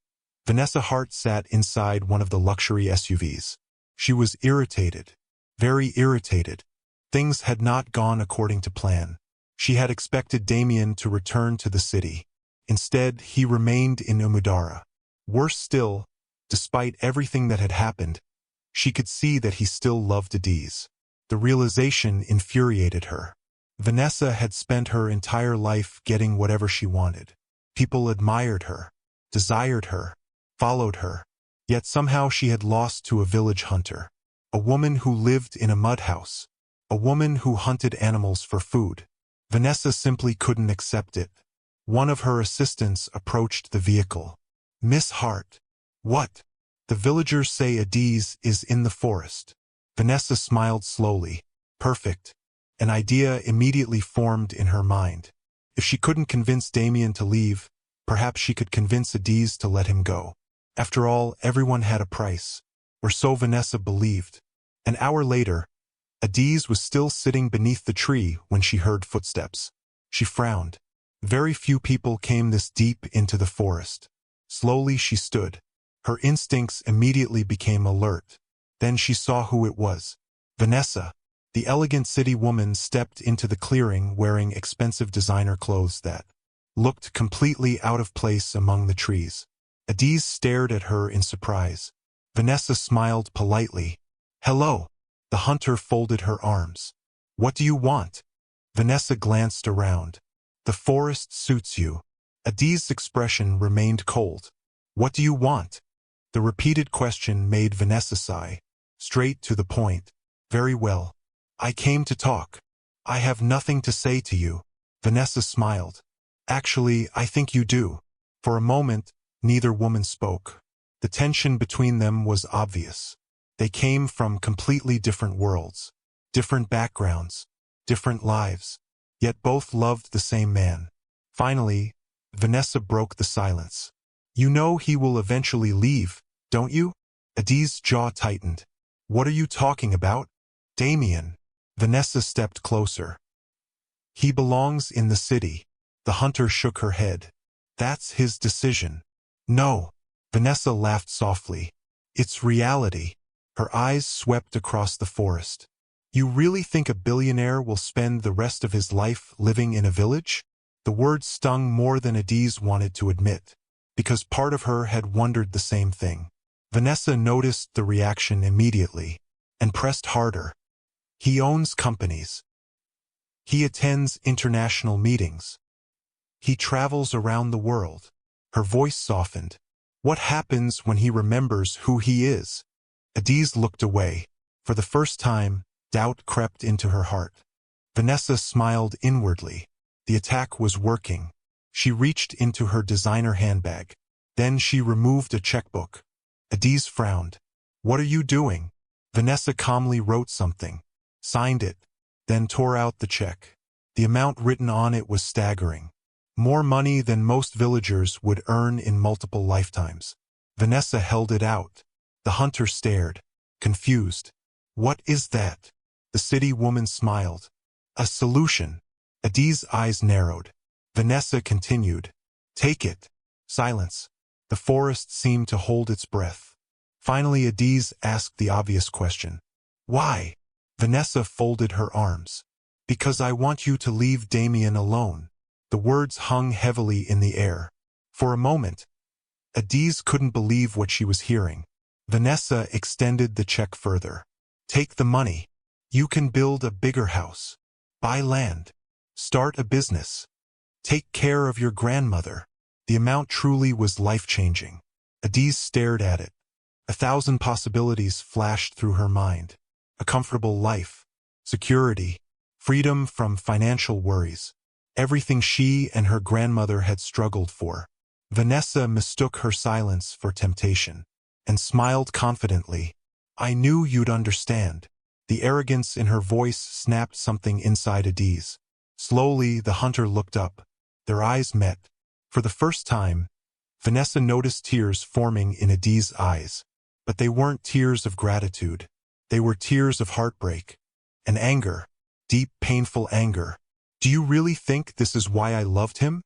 [SPEAKER 1] Vanessa Hart sat inside one of the luxury SUVs. She was irritated, very irritated. Things had not gone according to plan. She had expected Damien to return to the city. Instead, he remained in Umudara. Worse still, despite everything that had happened, she could see that he still loved Adiz. The realization infuriated her. Vanessa had spent her entire life getting whatever she wanted. People admired her, desired her, followed her. Yet somehow she had lost to a village hunter. A woman who lived in a mud house. A woman who hunted animals for food. Vanessa simply couldn't accept it. One of her assistants approached the vehicle. "Miss Hart." "What?" "The villagers say Adiz is in the forest." Vanessa smiled slowly. Perfect. An idea immediately formed in her mind. If she couldn't convince Damien to leave, perhaps she could convince Adiz to let him go. After all, everyone had a price. Or so Vanessa believed. An hour later, Adiz was still sitting beneath the tree when she heard footsteps. She frowned. Very few people came this deep into the forest. Slowly she stood. Her instincts immediately became alert. Then she saw who it was. Vanessa. The elegant city woman stepped into the clearing wearing expensive designer clothes that looked completely out of place among the trees. Adiz stared at her in surprise. Vanessa smiled politely. "Hello." The hunter folded her arms. "What do you want?" Vanessa glanced around. "The forest suits you." Adiz's expression remained cold. "What do you want?" The repeated question made Vanessa sigh. Straight to the point. "Very well. I came to talk. I have nothing to say to you." Vanessa smiled. "Actually, I think you do." For a moment, neither woman spoke. The tension between them was obvious. They came from completely different worlds, different backgrounds, different lives, yet both loved the same man. Finally, Vanessa broke the silence. "You know he will eventually leave, don't you?" Adiz's jaw tightened. "What are you talking about?" "Damien." Vanessa stepped closer. "He belongs in the city." The hunter shook her head. "That's his decision." "No." Vanessa laughed softly. "It's reality." Her eyes swept across the forest. "You really think a billionaire will spend the rest of his life living in a village?" The words stung more than Adiz wanted to admit, because part of her had wondered the same thing. Vanessa noticed the reaction immediately, and pressed harder. "He owns companies. He attends international meetings. He travels around the world." Her voice softened. "What happens when he remembers who he is?" Adiz looked away. For the first time, doubt crept into her heart. Vanessa smiled inwardly. The attack was working. She reached into her designer handbag. Then she removed a checkbook. Adiz frowned. "What are you doing?" Vanessa calmly wrote something, signed it, then tore out the check. The amount written on it was staggering. More money than most villagers would earn in multiple lifetimes. Vanessa held it out. The hunter stared, confused. "What is that?" The city woman smiled. "A solution." Adiz's eyes narrowed. Vanessa continued. "Take it." Silence. The forest seemed to hold its breath. Finally Adiz asked the obvious question. "Why?" Vanessa folded her arms. "Because I want you to leave Damien alone." The words hung heavily in the air. For a moment, Adiz couldn't believe what she was hearing. Vanessa extended the check further. "Take the money. You can build a bigger house. Buy land. Start a business. Take care of your grandmother." The amount truly was life-changing. Adiz stared at it. 1,000 possibilities flashed through her mind. A comfortable life, security, freedom from financial worries. Everything she and her grandmother had struggled for. Vanessa mistook her silence for temptation, and smiled confidently. "I knew you'd understand." The arrogance in her voice snapped something inside Adiz. Slowly, the hunter looked up. Their eyes met. For the first time, Vanessa noticed tears forming in Adiz's eyes. But they weren't tears of gratitude. They were tears of heartbreak. And anger. Deep, painful anger. "Do you really think this is why I loved him?"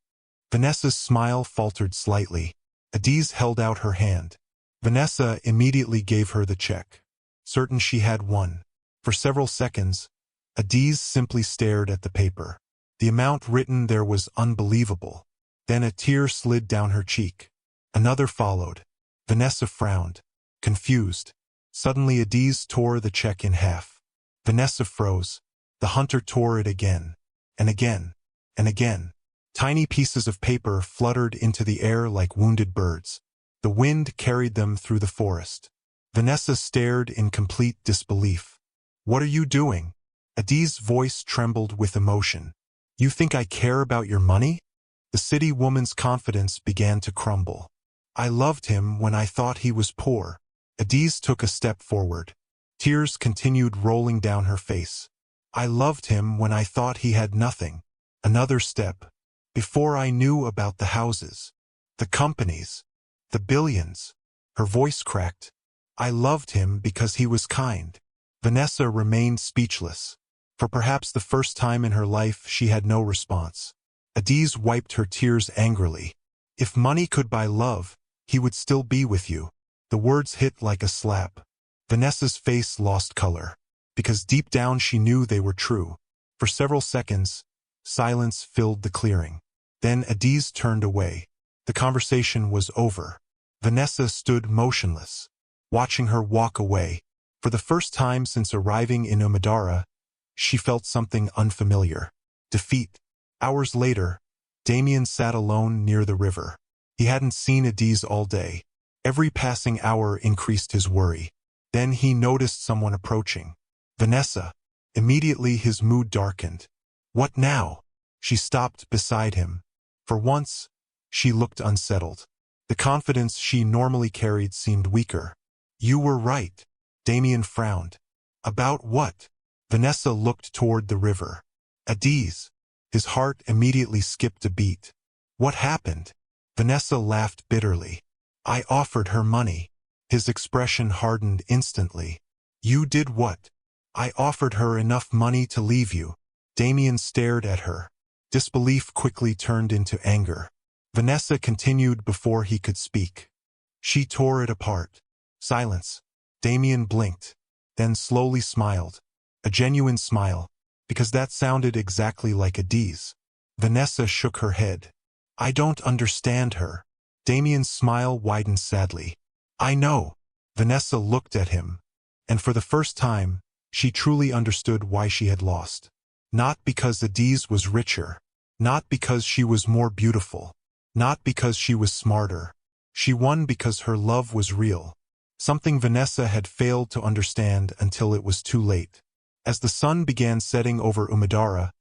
[SPEAKER 1] Vanessa's smile faltered slightly. Adiz held out her hand. Vanessa immediately gave her the check, certain she had won. For several seconds, Adiz simply stared at the paper. The amount written there was unbelievable. Then a tear slid down her cheek. Another followed. Vanessa frowned, confused. Suddenly Adiz tore the check in half. Vanessa froze. The hunter tore it again. and again, and again. Tiny pieces of paper fluttered into the air like wounded birds. The wind carried them through the forest. Vanessa stared in complete disbelief. "What are you doing?" Adi's voice trembled with emotion. "You think I care about your money?" The city woman's confidence began to crumble. "I loved him when I thought he was poor." Adiz took a step forward. Tears continued rolling down her face. "I loved him when I thought he had nothing." Another step. "Before I knew about the houses, the companies, the billions." Her voice cracked. "I loved him because he was kind." Vanessa remained speechless. For perhaps the first time in her life she had no response. Adiz wiped her tears angrily. "If money could buy love, he would still be with you." The words hit like a slap. Vanessa's face lost color, because deep down she knew they were true. For several seconds, silence filled the clearing. Then Adiz turned away. The conversation was over. Vanessa stood motionless, watching her walk away. For the first time since arriving in Umadara, she felt something unfamiliar. Defeat. Hours later, Damien sat alone near the river. He hadn't seen Adiz all day. Every passing hour increased his worry. Then he noticed someone approaching. Vanessa. Immediately his mood darkened. "What now?" She stopped beside him. For once, she looked unsettled. The confidence she normally carried seemed weaker. "You were right." Damien frowned. "About what?" Vanessa looked toward the river. "Adiz." His heart immediately skipped a beat. "What happened?" Vanessa laughed bitterly. "I offered her money." His expression hardened instantly. "You did what?" "I offered her enough money to leave you." Damien stared at her. Disbelief quickly turned into anger. Vanessa continued before he could speak. "She tore it apart." Silence. Damien blinked, then slowly smiled. A genuine smile, because that sounded exactly like Adiz. Vanessa shook her head. "I don't understand her." Damien's smile widened sadly. "I know." Vanessa looked at him, and for the first time, she truly understood why she had lost. Not because Adiz was richer. Not because she was more beautiful. Not because she was smarter. She won because her love was real. Something Vanessa had failed to understand until it was too late. As the sun began setting over Umadara,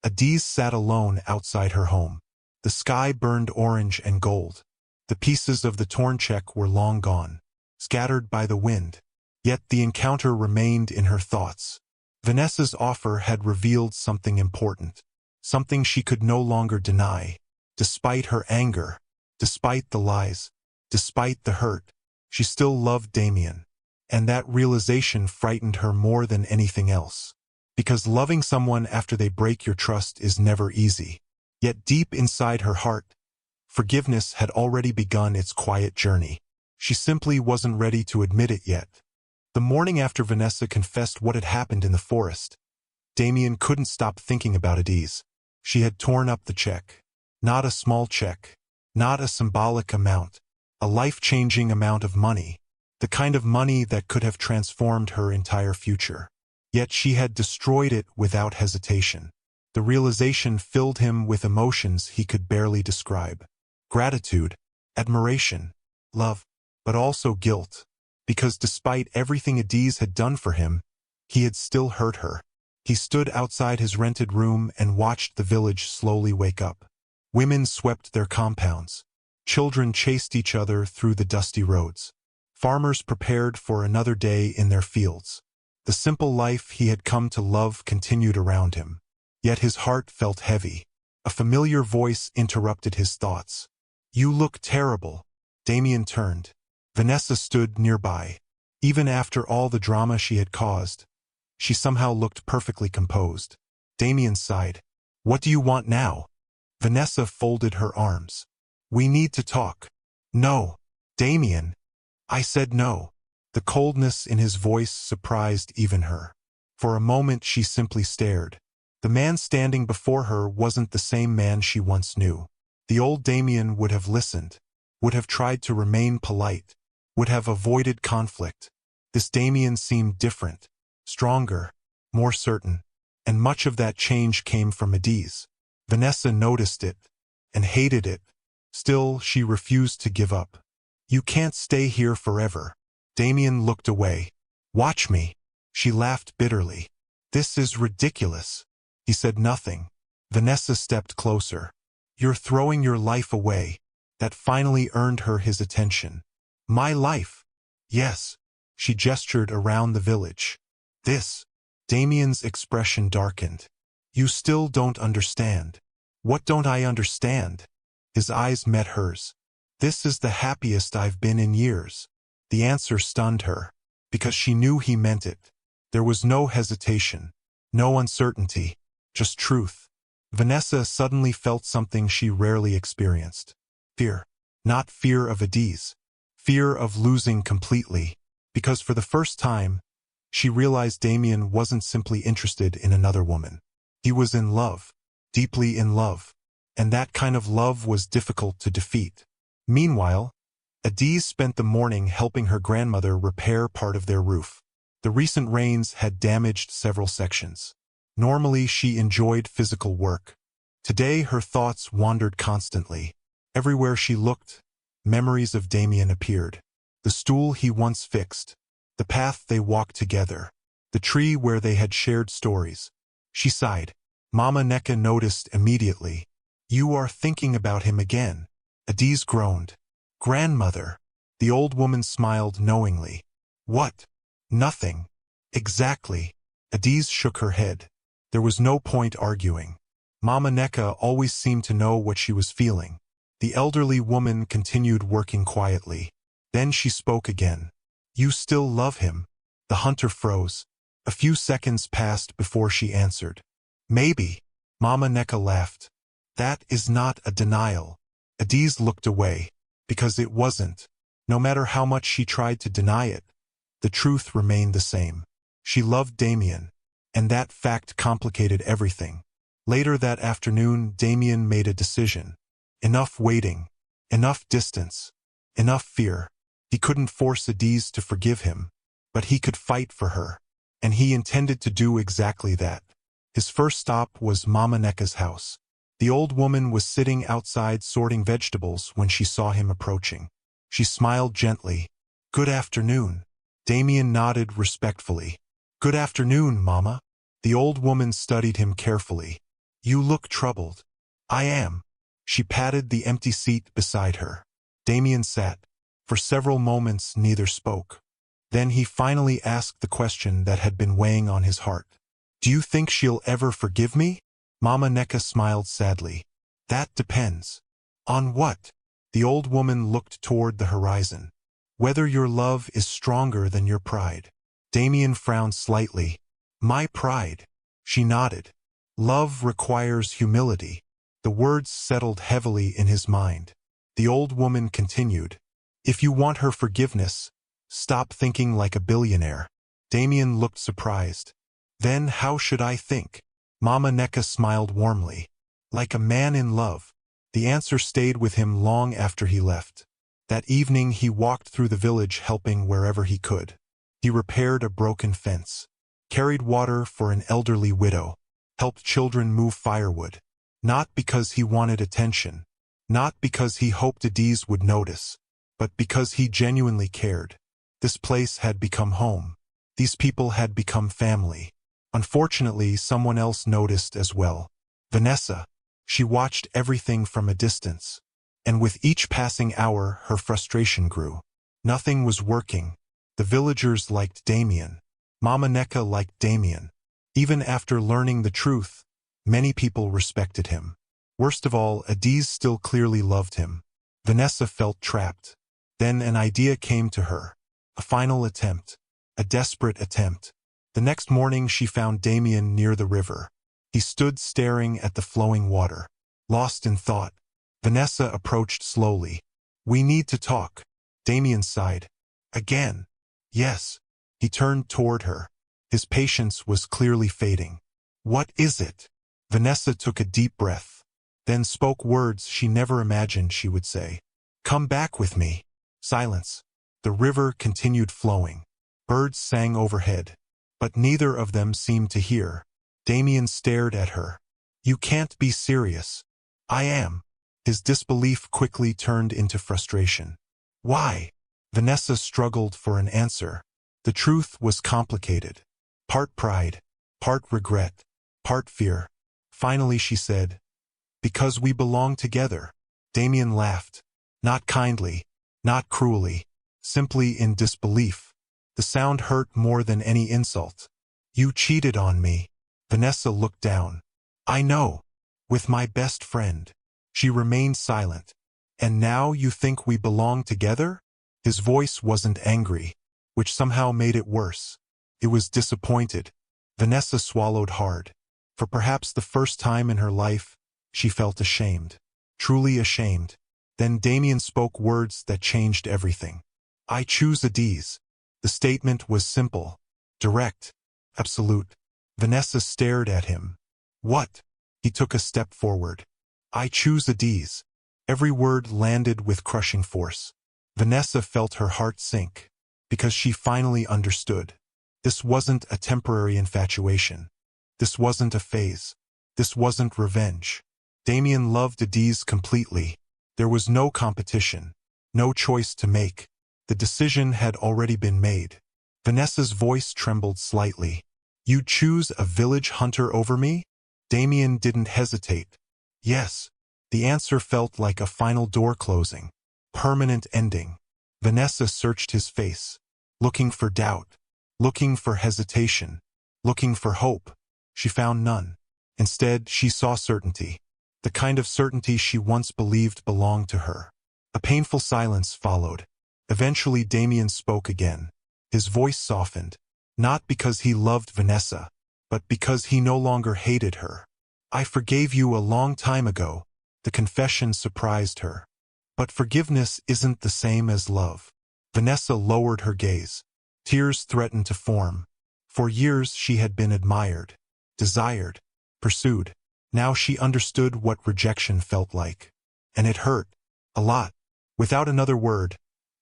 [SPEAKER 1] Adiz sat alone outside her home. The sky burned orange and gold. The pieces of the torn check were long gone, scattered by the wind. Yet the encounter remained in her thoughts. Vanessa's offer had revealed something important. Something she could no longer deny. Despite her anger, despite the lies, despite the hurt, she still loved Damien. And that realization frightened her more than anything else. Because loving someone after they break your trust is never easy. Yet deep inside her heart, forgiveness had already begun its quiet journey. She simply wasn't ready to admit it yet. The morning after Vanessa confessed what had happened in the forest, Damien couldn't stop thinking about Adiz. She had torn up the check. Not a small check. Not a symbolic amount. A life-changing amount of money. The kind of money that could have transformed her entire future. Yet she had destroyed it without hesitation. The realization filled him with emotions he could barely describe. Gratitude, admiration, love, but also guilt. Because despite everything Adiz had done for him, he had still hurt her. He stood outside his rented room and watched the village slowly wake up. Women swept their compounds. Children chased each other through the dusty roads. Farmers prepared for another day in their fields. The simple life he had come to love continued around him. Yet his heart felt heavy. A familiar voice interrupted his thoughts. "You look terrible." Damien turned. Vanessa stood nearby. Even after all the drama she had caused, she somehow looked perfectly composed. Damien sighed. "What do you want now?" Vanessa folded her arms. "We need to talk." "No." "Damien." "I said no." The coldness in his voice surprised even her. For a moment she simply stared. The man standing before her wasn't the same man she once knew. The old Damien would have listened, would have tried to remain polite, would have avoided conflict. This Damien seemed different, stronger, more certain. and much of that change came from Adiz. Vanessa noticed it, and hated it. Still, she refused to give up. You can't stay here forever. Damien looked away. Watch me. She laughed bitterly. This is ridiculous. He said nothing. Vanessa stepped closer. You're throwing your life away. That finally earned her his attention. My life? Yes. She gestured around the village. This. Damien's expression darkened. You still don't understand. What don't I understand? His eyes met hers. This is the happiest I've been in years. The answer stunned her, because she knew he meant it. There was no hesitation, no uncertainty, just truth. Vanessa suddenly felt something she rarely experienced. Fear. Not fear of Adiz. Fear of losing completely. Because for the first time, she realized Damien wasn't simply interested in another woman. He was in love. Deeply in love. And that kind of love was difficult to defeat. Meanwhile, Adiz spent the morning helping her grandmother repair part of their roof. The recent rains had damaged several sections. Normally, she enjoyed physical work. Today, her thoughts wandered constantly. Everywhere she looked, memories of Damien appeared. The stool he once fixed, the path they walked together, the tree where they had shared stories. She sighed. Mama Neka noticed immediately. You are thinking about him again. Adiz groaned. Grandmother. The old woman smiled knowingly. What? Nothing. Exactly. Adiz shook her head. There was no point arguing. Mama Neka always seemed to know what she was feeling. The elderly woman continued working quietly. Then she spoke again. You still love him? The hunter froze. A few seconds passed before she answered. Maybe. Mama Neka laughed. That is not a denial. Adiz looked away. Because it wasn't. No matter how much she tried to deny it, the truth remained the same. She loved Damien, and that fact complicated everything. Later that afternoon, Damien made a decision. Enough waiting. Enough distance. Enough fear. He couldn't force Adiz to forgive him, but he could fight for her. And he intended to do exactly that. His first stop was Mama Neka's house. The old woman was sitting outside sorting vegetables when she saw him approaching. She smiled gently. Good afternoon. Damien nodded respectfully. Good afternoon, Mama. The old woman studied him carefully. You look troubled. I am. She patted the empty seat beside her. Damien sat. For several moments neither spoke. Then he finally asked the question that had been weighing on his heart. Do you think she'll ever forgive me? Mama Neka smiled sadly. That depends. On what? The old woman looked toward the horizon. Whether your love is stronger than your pride. Damien frowned slightly. My pride. She nodded. Love requires humility. The words settled heavily in his mind. The old woman continued. If you want her forgiveness, stop thinking like a billionaire. Damien looked surprised. Then how should I think? Mama Neka smiled warmly. Like a man in love. The answer stayed with him long after he left. That evening he walked through the village helping wherever he could. He repaired a broken fence, carried water for an elderly widow, helped children move firewood. Not because he wanted attention, not because he hoped Adiz would notice, but because he genuinely cared. This place had become home. These people had become family. Unfortunately, someone else noticed as well. Vanessa. She watched everything from a distance. And with each passing hour, her frustration grew. Nothing was working. The villagers liked Damien. Mama Neka liked Damien. Even after learning the truth, many people respected him. Worst of all, Adiz still clearly loved him. Vanessa felt trapped. Then an idea came to her. A final attempt. A desperate attempt. The next morning she found Damien near the river. He stood staring at the flowing water, lost in thought. Vanessa approached slowly. We need to talk. Damien sighed. Again. Yes. He turned toward her. His patience was clearly fading. What is it? Vanessa took a deep breath, then spoke words she never imagined she would say. Come back with me. Silence. The river continued flowing. Birds sang overhead. But neither of them seemed to hear. Damien stared at her. You can't be serious. I am. His disbelief quickly turned into frustration. Why? Vanessa struggled for an answer. The truth was complicated. Part pride, part regret, part fear. Finally she said, because we belong together. Damien laughed. Not kindly, not cruelly, simply in disbelief. The sound hurt more than any insult. You cheated on me. Vanessa looked down. I know. With my best friend. She remained silent. And now you think we belong together? His voice wasn't angry, which somehow made it worse. It was disappointed. Vanessa swallowed hard. For perhaps the first time in her life, she felt ashamed. Truly ashamed. Then Damien spoke words that changed everything. I choose Adiz. The statement was simple, direct, absolute. Vanessa stared at him. What? He took a step forward. I choose Adiz. Every word landed with crushing force. Vanessa felt her heart sink, because she finally understood. This wasn't a temporary infatuation. This wasn't a phase. This wasn't revenge. Damien loved Adiz completely. There was no competition, no choice to make. The decision had already been made. Vanessa's voice trembled slightly. You'd choose a village hunter over me? Damien didn't hesitate. Yes. The answer felt like a final door closing. Permanent ending. Vanessa searched his face, looking for doubt, looking for hesitation, looking for hope. She found none. Instead, she saw certainty. The kind of certainty she once believed belonged to her. A painful silence followed. Eventually Damien spoke again. His voice softened, not because he loved Vanessa, but because he no longer hated her. I forgave you a long time ago. The confession surprised her. But forgiveness isn't the same as love. Vanessa lowered her gaze. Tears threatened to form. For years she had been admired, desired, pursued. Now she understood what rejection felt like. And it hurt. A lot. Without another word,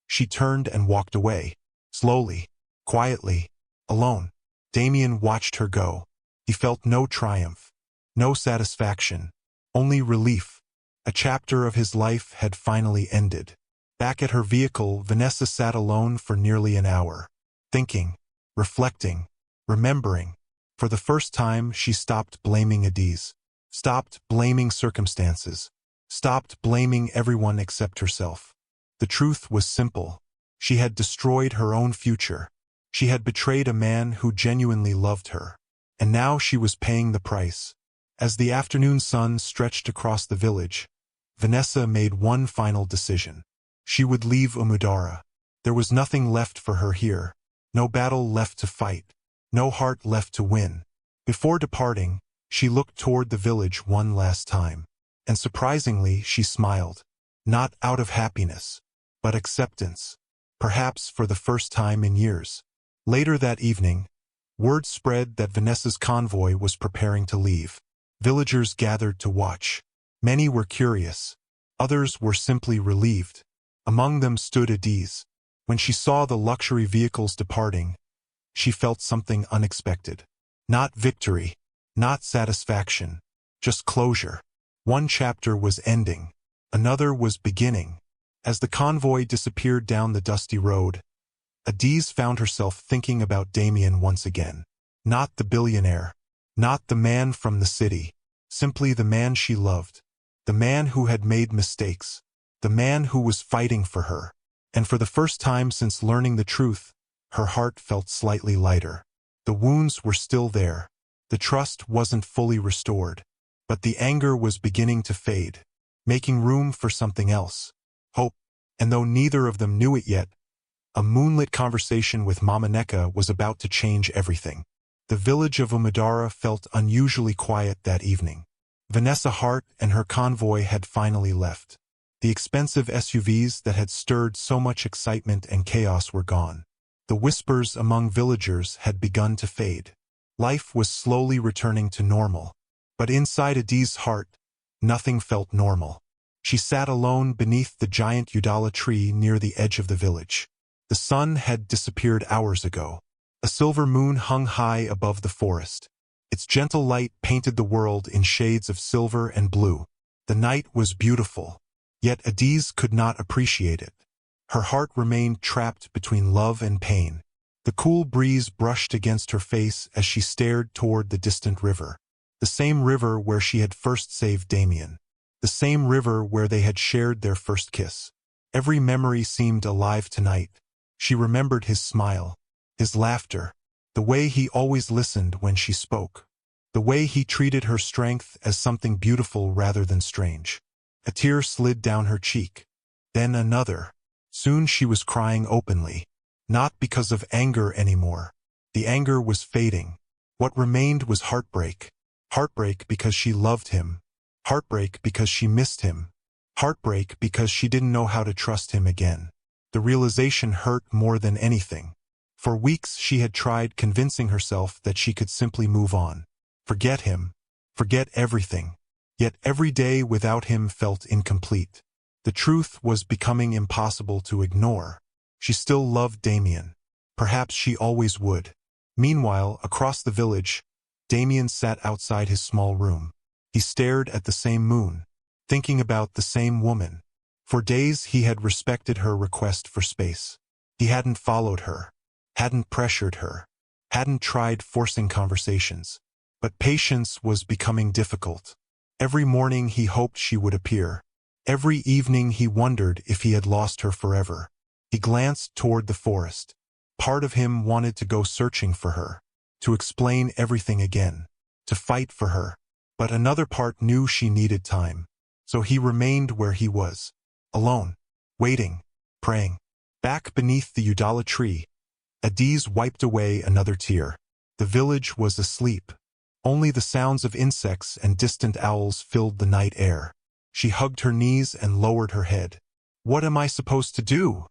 [SPEAKER 1] she turned and walked away. Slowly, quietly, alone. Damien watched her go. He felt no triumph, no satisfaction, only relief. A chapter of his life had finally ended. Back at her vehicle, Vanessa sat alone for nearly an hour. Thinking, reflecting, remembering. For the first time, she stopped blaming Adiz. Stopped blaming circumstances. Stopped blaming everyone except herself. The truth was simple. She had destroyed her own future. She had betrayed a man who genuinely loved her. And now she was paying the price. As the afternoon sun stretched across the village, Vanessa made one final decision. She would leave Umudara. There was nothing left for her here. No battle left to fight. No heart left to win. Before departing, she looked toward the village one last time. And surprisingly, she smiled. Not out of happiness, but acceptance. Perhaps for the first time in years. Later that evening, word spread that Vanessa's convoy was preparing to leave. Villagers gathered to watch. Many were curious. Others were simply relieved. Among them stood Adiz. When she saw the luxury vehicles departing, she felt something unexpected. Not victory, not satisfaction, just closure. One chapter was ending. Another was beginning. As the convoy disappeared down the dusty road, Adiz found herself thinking about Damien once again. Not the billionaire. Not the man from the city. Simply the man she loved. The man who had made mistakes. The man who was fighting for her. And for the first time since learning the truth, her heart felt slightly lighter. The wounds were still there. The trust wasn't fully restored. But the anger was beginning to fade, making room for something else. Hope. And though neither of them knew it yet, a moonlit conversation with Mama Neka was about to change everything. The village of Umudara felt unusually quiet that evening. Vanessa Hart and her convoy had finally left. The expensive SUVs that had stirred so much excitement and chaos were gone. The whispers among villagers had begun to fade. Life was slowly returning to normal. But inside Adiz's heart, nothing felt normal. She sat alone beneath the giant Udala tree near the edge of the village. The sun had disappeared hours ago. A silver moon hung high above the forest. Its gentle light painted the world in shades of silver and blue. The night was beautiful, yet Adiz could not appreciate it. Her heart remained trapped between love and pain. The cool breeze brushed against her face as she stared toward the distant river. The same river where she had first saved Damien. The same river where they had shared their first kiss. Every memory seemed alive tonight. She remembered his smile, his laughter, the way he always listened when she spoke, the way he treated her strength as something beautiful rather than strange. A tear slid down her cheek. Then another. Soon she was crying openly. Not because of anger anymore. The anger was fading. What remained was heartbreak. Heartbreak because she loved him. Heartbreak because she missed him. Heartbreak because she didn't know how to trust him again. The realization hurt more than anything. For weeks she had tried convincing herself that she could simply move on. Forget him. Forget everything. Yet every day without him felt incomplete. The truth was becoming impossible to ignore. She still loved Damien. Perhaps she always would. Meanwhile, across the village, Damien sat outside his small room. He stared at the same moon, thinking about the same woman. For days he had respected her request for space. He hadn't followed her, hadn't pressured her, hadn't tried forcing conversations. But patience was becoming difficult. Every morning he hoped she would appear. Every evening he wondered if he had lost her forever. He glanced toward the forest. Part of him wanted to go searching for her, to explain everything again, to fight for her. But another part knew she needed time. So he remained where he was, alone, waiting, praying. Back beneath the Udala tree, Adiz wiped away another tear. The village was asleep. Only the sounds of insects and distant owls filled the night air. She hugged her knees and lowered her head. "What am I supposed to do?"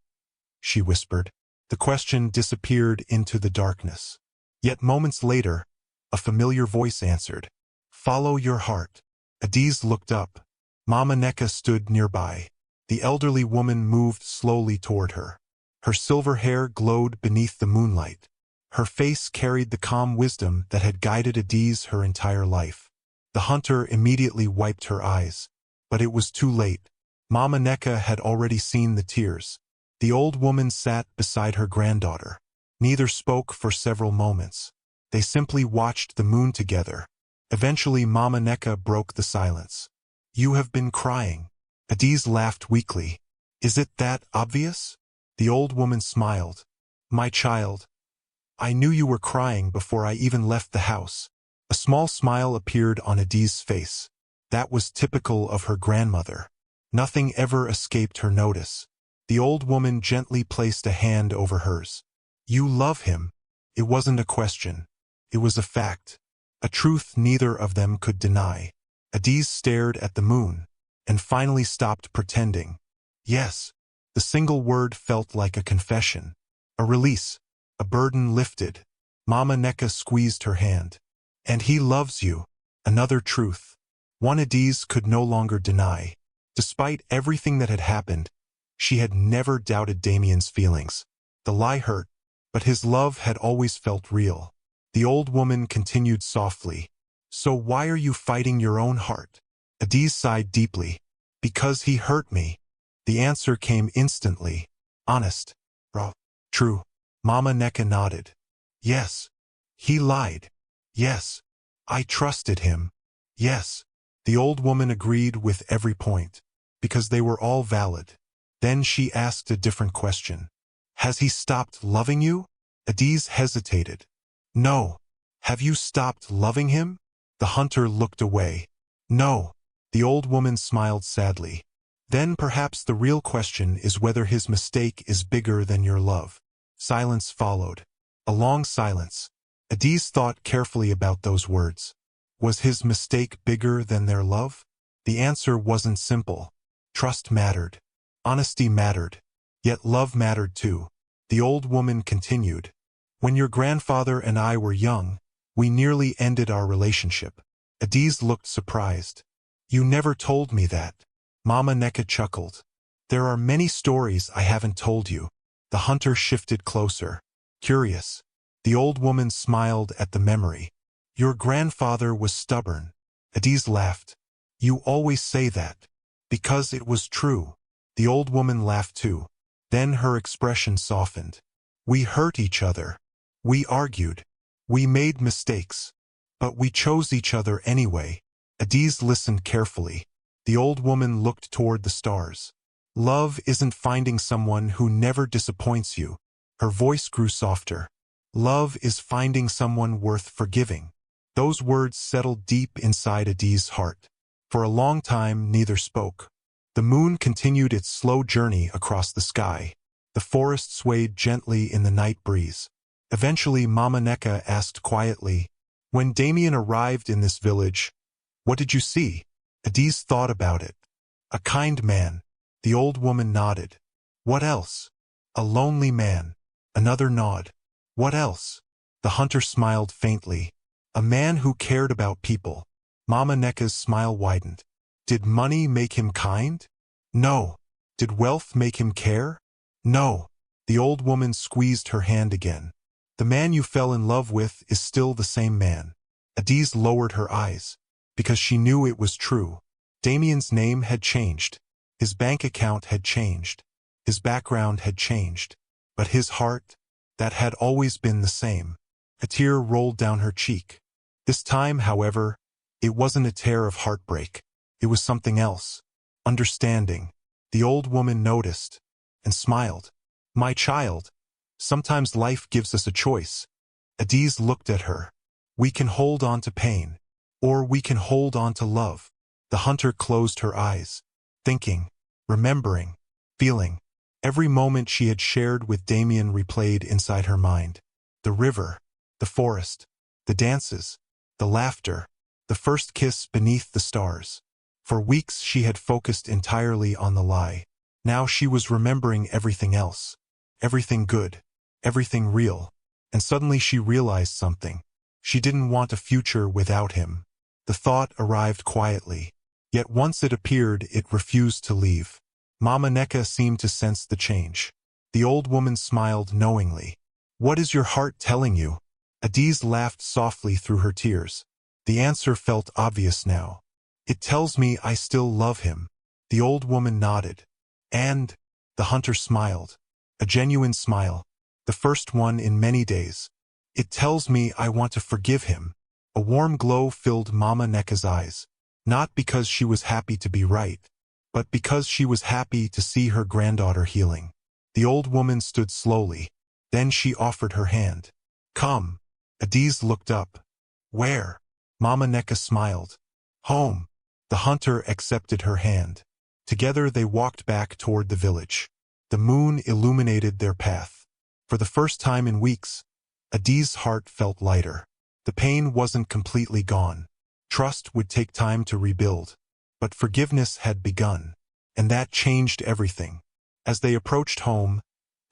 [SPEAKER 1] she whispered. The question disappeared into the darkness. Yet moments later, a familiar voice answered. "Follow your heart." Adiz looked up. Mama Neka stood nearby. The elderly woman moved slowly toward her. Her silver hair glowed beneath the moonlight. Her face carried the calm wisdom that had guided Adiz her entire life. The hunter immediately wiped her eyes. But it was too late. Mama Neka had already seen the tears. The old woman sat beside her granddaughter. Neither spoke for several moments. They simply watched the moon together. Eventually Mama Neka broke the silence. "You have been crying." Adiz laughed weakly. "Is it that obvious?" The old woman smiled. "My child, I knew you were crying before I even left the house." A small smile appeared on Adiz's face. That was typical of her grandmother. Nothing ever escaped her notice. The old woman gently placed a hand over hers. "You love him." It wasn't a question. It was a fact. A truth neither of them could deny. Adiz stared at the moon, and finally stopped pretending. Yes. The single word felt like a confession. A release. A burden lifted. Mama Neka squeezed her hand. "And he loves you." Another truth. One Adiz could no longer deny. Despite everything that had happened, she had never doubted Damien's feelings. The lie hurt, but his love had always felt real. The old woman continued softly. "So why are you fighting your own heart?" Adiz sighed deeply. "Because he hurt me." The answer came instantly. Honest. Raw. True. Mama Neka nodded. "Yes. He lied. Yes. I trusted him. Yes." The old woman agreed with every point, because they were all valid. Then she asked a different question. "Has he stopped loving you?" Adiz hesitated. "No." "Have you stopped loving him?" The hunter looked away. "No." The old woman smiled sadly. "Then perhaps the real question is whether his mistake is bigger than your love." Silence followed. A long silence. Adiz thought carefully about those words. Was his mistake bigger than their love? The answer wasn't simple. Trust mattered. Honesty mattered. Yet love mattered too. The old woman continued. "When your grandfather and I were young, we nearly ended our relationship." Adiz looked surprised. "You never told me that." Mama Neka chuckled. "There are many stories I haven't told you." The hunter shifted closer. Curious. The old woman smiled at the memory. Your grandfather was stubborn. Adiz laughed. You always say that. Because it was true. The old woman laughed too. Then her expression softened. We hurt each other. We argued. We made mistakes. But we chose each other anyway. Adiz listened carefully. The old woman looked toward the stars. Love isn't finding someone who never disappoints you. Her voice grew softer. Love is finding someone worth forgiving. Those words settled deep inside Adiz's heart. For a long time, neither spoke. The moon continued its slow journey across the sky. The forest swayed gently in the night breeze. Eventually, Mama Neka asked quietly, When Damien arrived in this village, what did you see? Adiz thought about it. A kind man. The old woman nodded. What else? A lonely man. Another nod. What else? The hunter smiled faintly. A man who cared about people. Mama Neka's smile widened. Did money make him kind? No. Did wealth make him care? No. The old woman squeezed her hand again. The man you fell in love with is still the same man. Adiz lowered her eyes. Because she knew it was true. Damien's name had changed. His bank account had changed. His background had changed. But his heart, that had always been the same. A tear rolled down her cheek. This time, however, it wasn't a tear of heartbreak. It was something else. Understanding. The old woman noticed and smiled. My child, sometimes life gives us a choice. Adiz looked at her. We can hold on to pain, or we can hold on to love. The hunter closed her eyes, thinking, remembering, feeling. Every moment she had shared with Damien replayed inside her mind. The river, the forest, the dances, the laughter, the first kiss beneath the stars. For weeks she had focused entirely on the lie. Now she was remembering everything else. Everything good. Everything real. And suddenly she realized something. She didn't want a future without him. The thought arrived quietly. Yet once it appeared, it refused to leave. Mama Neka seemed to sense the change. The old woman smiled knowingly. What is your heart telling you? Adiz laughed softly through her tears. The answer felt obvious now. It tells me I still love him. The old woman nodded. And? The hunter smiled. A genuine smile. The first one in many days. It tells me I want to forgive him. A warm glow filled Mama Neka's eyes. Not because she was happy to be right, but because she was happy to see her granddaughter healing. The old woman stood slowly. Then she offered her hand. Come. Adiz looked up. Where? Mama Neka smiled. Home. The hunter accepted her hand. Together they walked back toward the village. The moon illuminated their path. For the first time in weeks, Adiz's heart felt lighter. The pain wasn't completely gone. Trust would take time to rebuild. But forgiveness had begun. And that changed everything. As they approached home,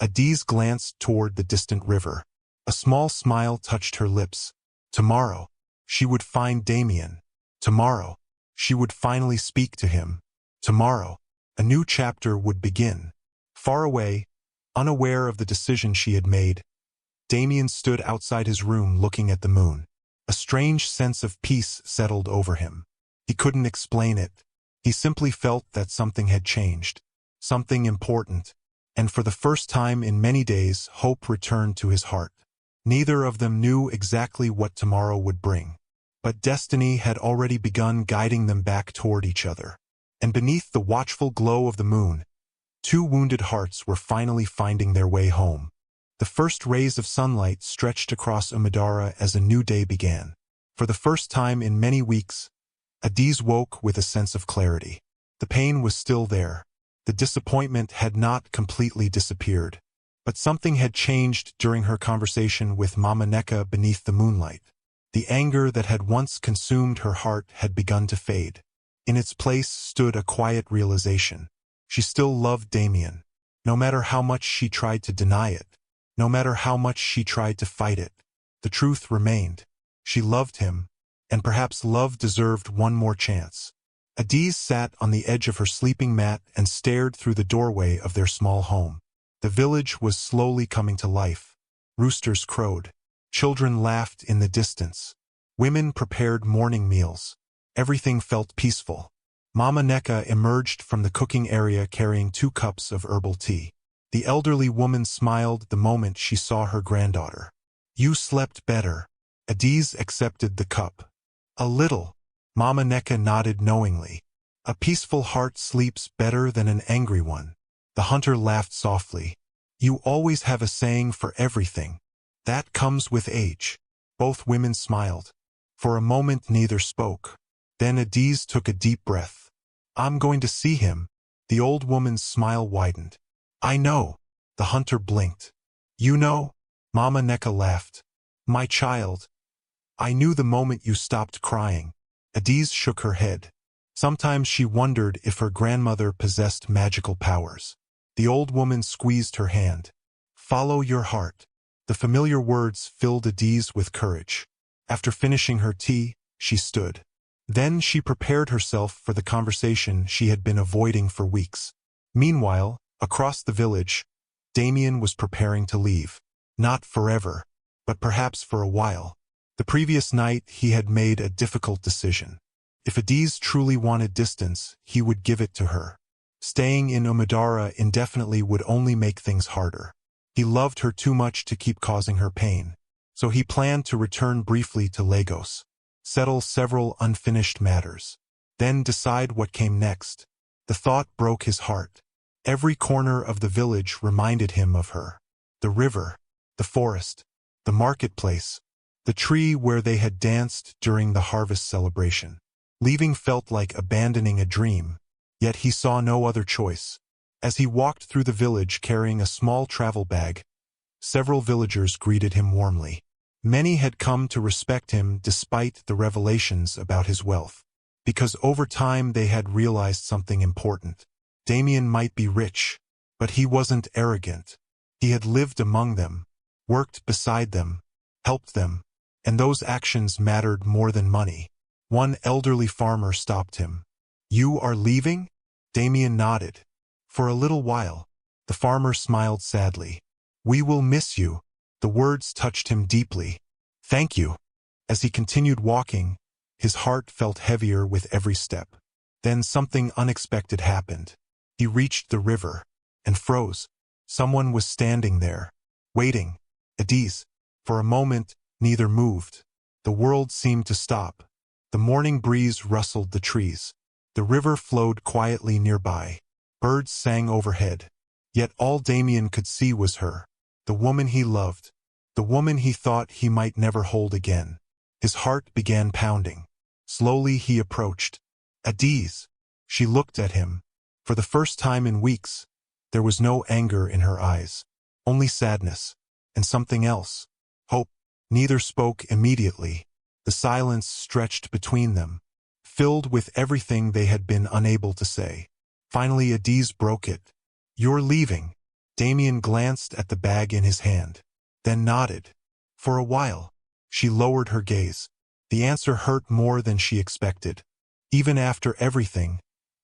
[SPEAKER 1] Adiz glanced toward the distant river. A small smile touched her lips. Tomorrow, she would find Damien. Tomorrow, she would finally speak to him. Tomorrow, a new chapter would begin. Far away, unaware of the decision she had made, Damien stood outside his room looking at the moon. A strange sense of peace settled over him. He couldn't explain it. He simply felt that something had changed. Something important. And for the first time in many days, hope returned to his heart. Neither of them knew exactly what tomorrow would bring. But destiny had already begun guiding them back toward each other. And beneath the watchful glow of the moon, two wounded hearts were finally finding their way home. The first rays of sunlight stretched across Umadara as a new day began. For the first time in many weeks, Adiz woke with a sense of clarity. The pain was still there. The disappointment had not completely disappeared. But something had changed during her conversation with Mama Neka beneath the moonlight. The anger that had once consumed her heart had begun to fade. In its place stood a quiet realization. She still loved Damien. No matter how much she tried to deny it, no matter how much she tried to fight it, the truth remained. She loved him, and perhaps love deserved one more chance. Adiz sat on the edge of her sleeping mat and stared through the doorway of their small home. The village was slowly coming to life. Roosters crowed. Children laughed in the distance. Women prepared morning meals. Everything felt peaceful. Mama Neka emerged from the cooking area carrying 2 cups of herbal tea. The elderly woman smiled the moment she saw her granddaughter. "You slept better." Adiz accepted the cup. "A little." Mama Neka nodded knowingly. "A peaceful heart sleeps better than an angry one." The hunter laughed softly. "You always have a saying for everything. That comes with age." Both women smiled. For a moment neither spoke. Then Adiz took a deep breath. "I'm going to see him." The old woman's smile widened. "I know." The hunter blinked. "You know?" Mama Neka laughed. "My child. I knew the moment you stopped crying." Adiz shook her head. Sometimes she wondered if her grandmother possessed magical powers. The old woman squeezed her hand. "Follow your heart." The familiar words filled Adiz with courage. After finishing her tea, she stood. Then she prepared herself for the conversation she had been avoiding for weeks. Meanwhile, across the village, Damien was preparing to leave. Not forever, but perhaps for a while. The previous night he had made a difficult decision. If Adiz truly wanted distance, he would give it to her. Staying in Umadara indefinitely would only make things harder. He loved her too much to keep causing her pain. So he planned to return briefly to Lagos, settle several unfinished matters, then decide what came next. The thought broke his heart. Every corner of the village reminded him of her. The river, the forest, the marketplace, the tree where they had danced during the harvest celebration. Leaving felt like abandoning a dream, yet he saw no other choice. As he walked through the village carrying a small travel bag, several villagers greeted him warmly. Many had come to respect him despite the revelations about his wealth, because over time they had realized something important. Damien might be rich, but he wasn't arrogant. He had lived among them, worked beside them, helped them, and those actions mattered more than money. One elderly farmer stopped him. "You are leaving?" Damien nodded. "For a little while." The farmer smiled sadly. "We will miss you." The words touched him deeply. "Thank you." As he continued walking, his heart felt heavier with every step. Then something unexpected happened. He reached the river and froze. Someone was standing there, waiting. Adiz. For a moment, neither moved. The world seemed to stop. The morning breeze rustled the trees. The river flowed quietly nearby. Birds sang overhead. Yet all Damien could see was her, the woman he loved, the woman he thought he might never hold again. His heart began pounding. Slowly he approached. "Adiz." She looked at him. For the first time in weeks, there was no anger in her eyes, only sadness, and something else, hope. Neither spoke immediately. The silence stretched between them, filled with everything they had been unable to say. Finally Adiz broke it. "You're leaving." Damien glanced at the bag in his hand, then nodded. For a while, she lowered her gaze. The answer hurt more than she expected. Even after everything,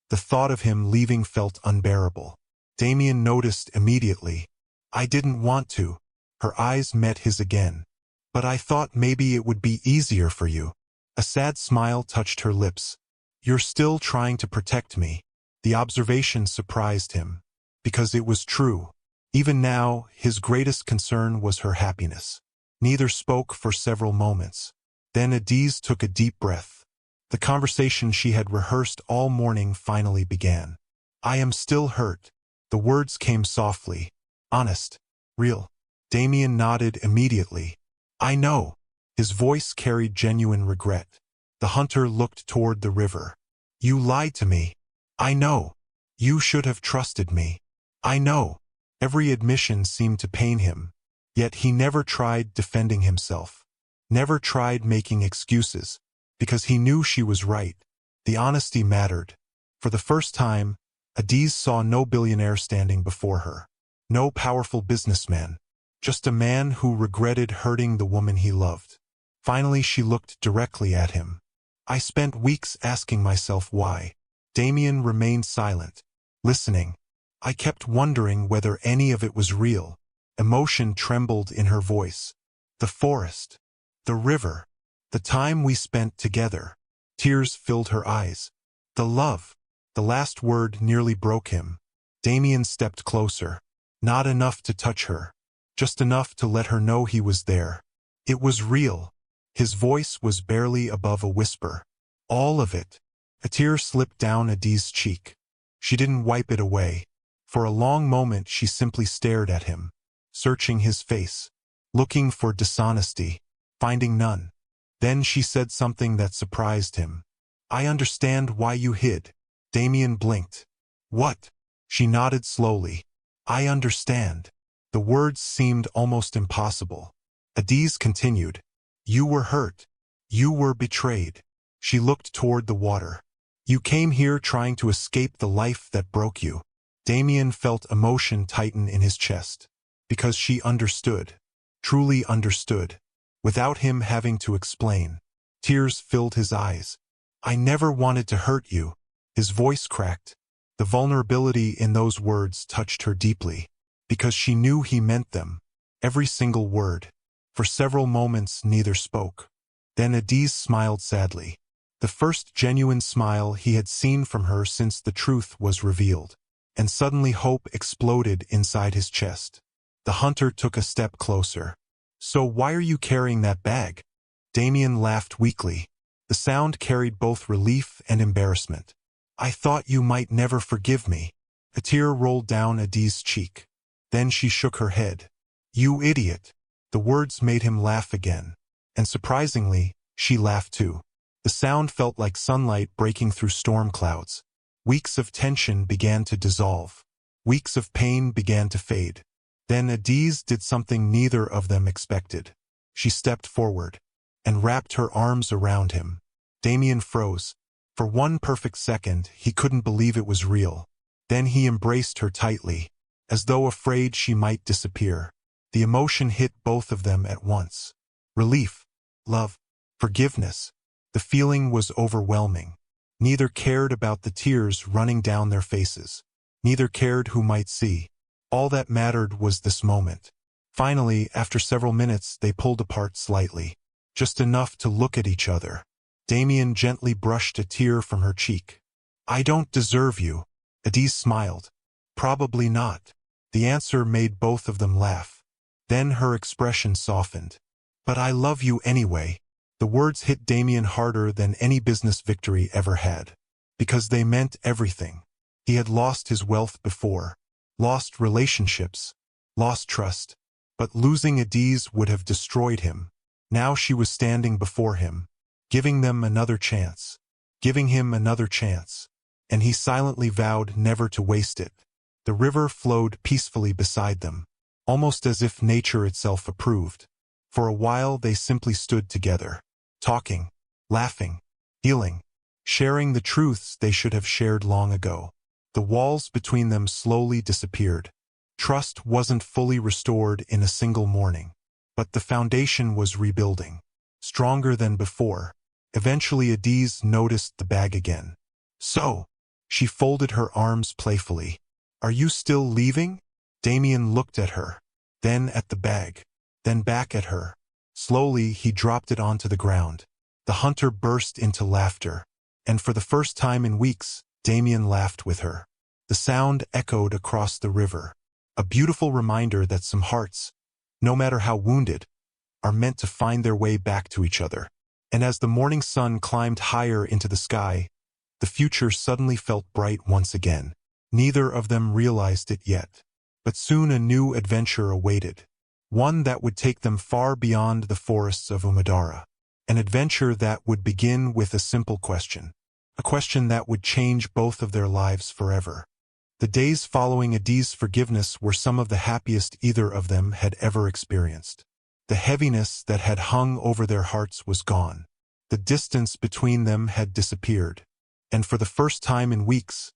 [SPEAKER 1] the thought of him leaving felt unbearable. Damien noticed immediately. "I didn't want to." Her eyes met his again. "But I thought maybe it would be easier for you." A sad smile touched her lips. "You're still trying to protect me." The observation surprised him, because it was true. Even now, his greatest concern was her happiness. Neither spoke for several moments. Then Adiz took a deep breath. The conversation she had rehearsed all morning finally began. "I am still hurt." The words came softly, honest, real. Damien nodded immediately. "I know." His voice carried genuine regret. The hunter looked toward the river. "You lied to me." "I know." "You should have trusted me." "I know." Every admission seemed to pain him, yet he never tried defending himself, never tried making excuses, because he knew she was right. The honesty mattered. For the first time, Adiz saw no billionaire standing before her, no powerful businessman, just a man who regretted hurting the woman he loved. Finally she looked directly at him. "I spent weeks asking myself why." Damien remained silent, listening. "I kept wondering whether any of it was real." Emotion trembled in her voice. "The forest, the river, The time we spent together. Tears filled her eyes. The love. The last word nearly broke him. Damien stepped closer. Not enough to touch her. Just enough to let her know he was there. It was real. His voice was barely above a whisper. All of it. A tear slipped down Adi's cheek. She didn't wipe it away. For a long moment she simply stared at him, searching his face, looking for dishonesty, finding none. Then she said something that surprised him. I understand why you hid. Damien blinked. What? She nodded slowly. I understand. The words seemed almost impossible. Adiz continued. You were hurt. You were betrayed. She looked toward the water. You came here trying to escape the life that broke you. Damien felt emotion tighten in his chest. Because she understood. Truly understood. Without him having to explain. Tears filled his eyes. I never wanted to hurt you. His voice cracked. The vulnerability in those words touched her deeply. Because she knew he meant them. Every single word. For several moments neither spoke. Then Adiz smiled sadly. The first genuine smile he had seen from her since the truth was revealed. And suddenly hope exploded inside his chest. The hunter took a step closer. So why are you carrying that bag? Damien laughed weakly. The sound carried both relief and embarrassment. I thought you might never forgive me. A tear rolled down Adiz's cheek. Then she shook her head. You idiot. The words made him laugh again. And surprisingly, she laughed too. The sound felt like sunlight breaking through storm clouds. Weeks of tension began to dissolve. Weeks of pain began to fade. Then Adiz did something neither of them expected. She stepped forward and wrapped her arms around him. Damien froze. For one perfect second, he couldn't believe it was real. Then he embraced her tightly, as though afraid she might disappear. The emotion hit both of them at once. Relief, love, forgiveness. The feeling was overwhelming. Neither cared about the tears running down their faces. Neither cared who might see. All that mattered was this moment. Finally, after several minutes, they pulled apart slightly. Just enough to look at each other. Damien gently brushed a tear from her cheek. I don't deserve you. Adiz smiled. Probably not. The answer made both of them laugh. Then her expression softened. But I love you anyway. The words hit Damien harder than any business victory ever had. Because they meant everything. He had lost his wealth before. Lost relationships. Lost trust. But losing Adiz would have destroyed him. Now she was standing before him. Giving them another chance. Giving him another chance. And he silently vowed never to waste it. The river flowed peacefully beside them. Almost as if nature itself approved. For a while they simply stood together. Talking. Laughing. Healing. Sharing the truths they should have shared long ago. The walls between them slowly disappeared. Trust wasn't fully restored in a single morning. But the foundation was rebuilding. Stronger than before. Eventually Adiz noticed the bag again. So, she folded her arms playfully. Are you still leaving? Damien looked at her. Then at the bag. Then back at her. Slowly he dropped it onto the ground. The hunter burst into laughter. And for the first time in weeks, Damien laughed with her. The sound echoed across the river. A beautiful reminder that some hearts, no matter how wounded, are meant to find their way back to each other. And as the morning sun climbed higher into the sky, the future suddenly felt bright once again. Neither of them realized it yet. But soon a new adventure awaited. One that would take them far beyond the forests of Umadara. An adventure that would begin with a simple question. A question that would change both of their lives forever. The days following Adiz's forgiveness were some of the happiest either of them had ever experienced. The heaviness that had hung over their hearts was gone. The distance between them had disappeared. And for the first time in weeks,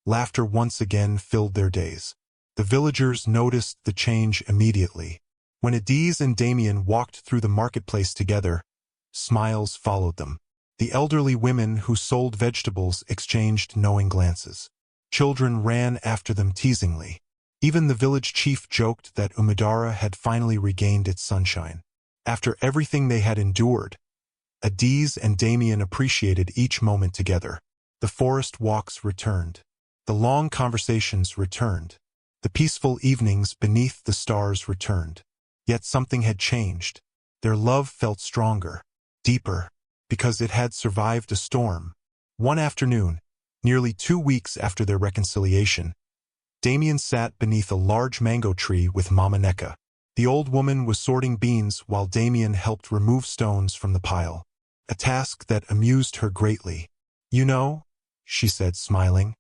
[SPEAKER 1] laughter once again filled their days. The villagers noticed the change immediately. When Adiz and Damien walked through the marketplace together, smiles followed them. The elderly women who sold vegetables exchanged knowing glances. Children ran after them teasingly. Even the village chief joked that Umadara had finally regained its sunshine. After everything they had endured, Adiz and Damien appreciated each moment together. The forest walks returned. The long conversations returned. The peaceful evenings beneath the stars returned. Yet something had changed. Their love felt stronger, deeper, because it had survived a storm. One afternoon, nearly 2 weeks after their reconciliation, Damien sat beneath a large mango tree with Mama Neka. The old woman was sorting beans while Damien helped remove stones from the pile, a task that amused her greatly. "You know," she said, smiling,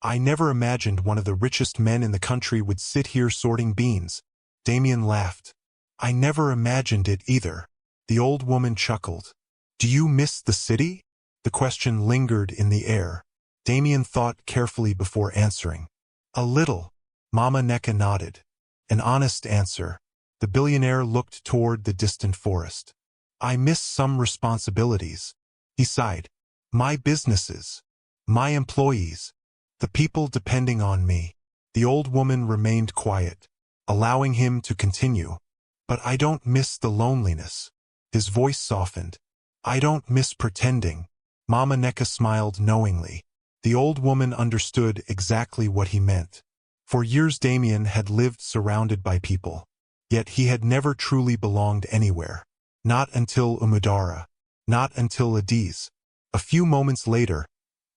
[SPEAKER 1] "I never imagined one of the richest men in the country would sit here sorting beans." Damien laughed. "I never imagined it either." The old woman chuckled. "Do you miss the city?" The question lingered in the air. Damien thought carefully before answering. "A little." Mama Neka nodded. An honest answer. The billionaire looked toward the distant forest. "I miss some responsibilities." He sighed. "My businesses. My employees. The people depending on me." The old woman remained quiet, allowing him to continue. "But I don't miss the loneliness." His voice softened. "I don't miss pretending." Mama Neka smiled knowingly. The old woman understood exactly what he meant. For years Damien had lived surrounded by people. Yet he had never truly belonged anywhere. Not until Umudara. Not until Adiz. A few moments later,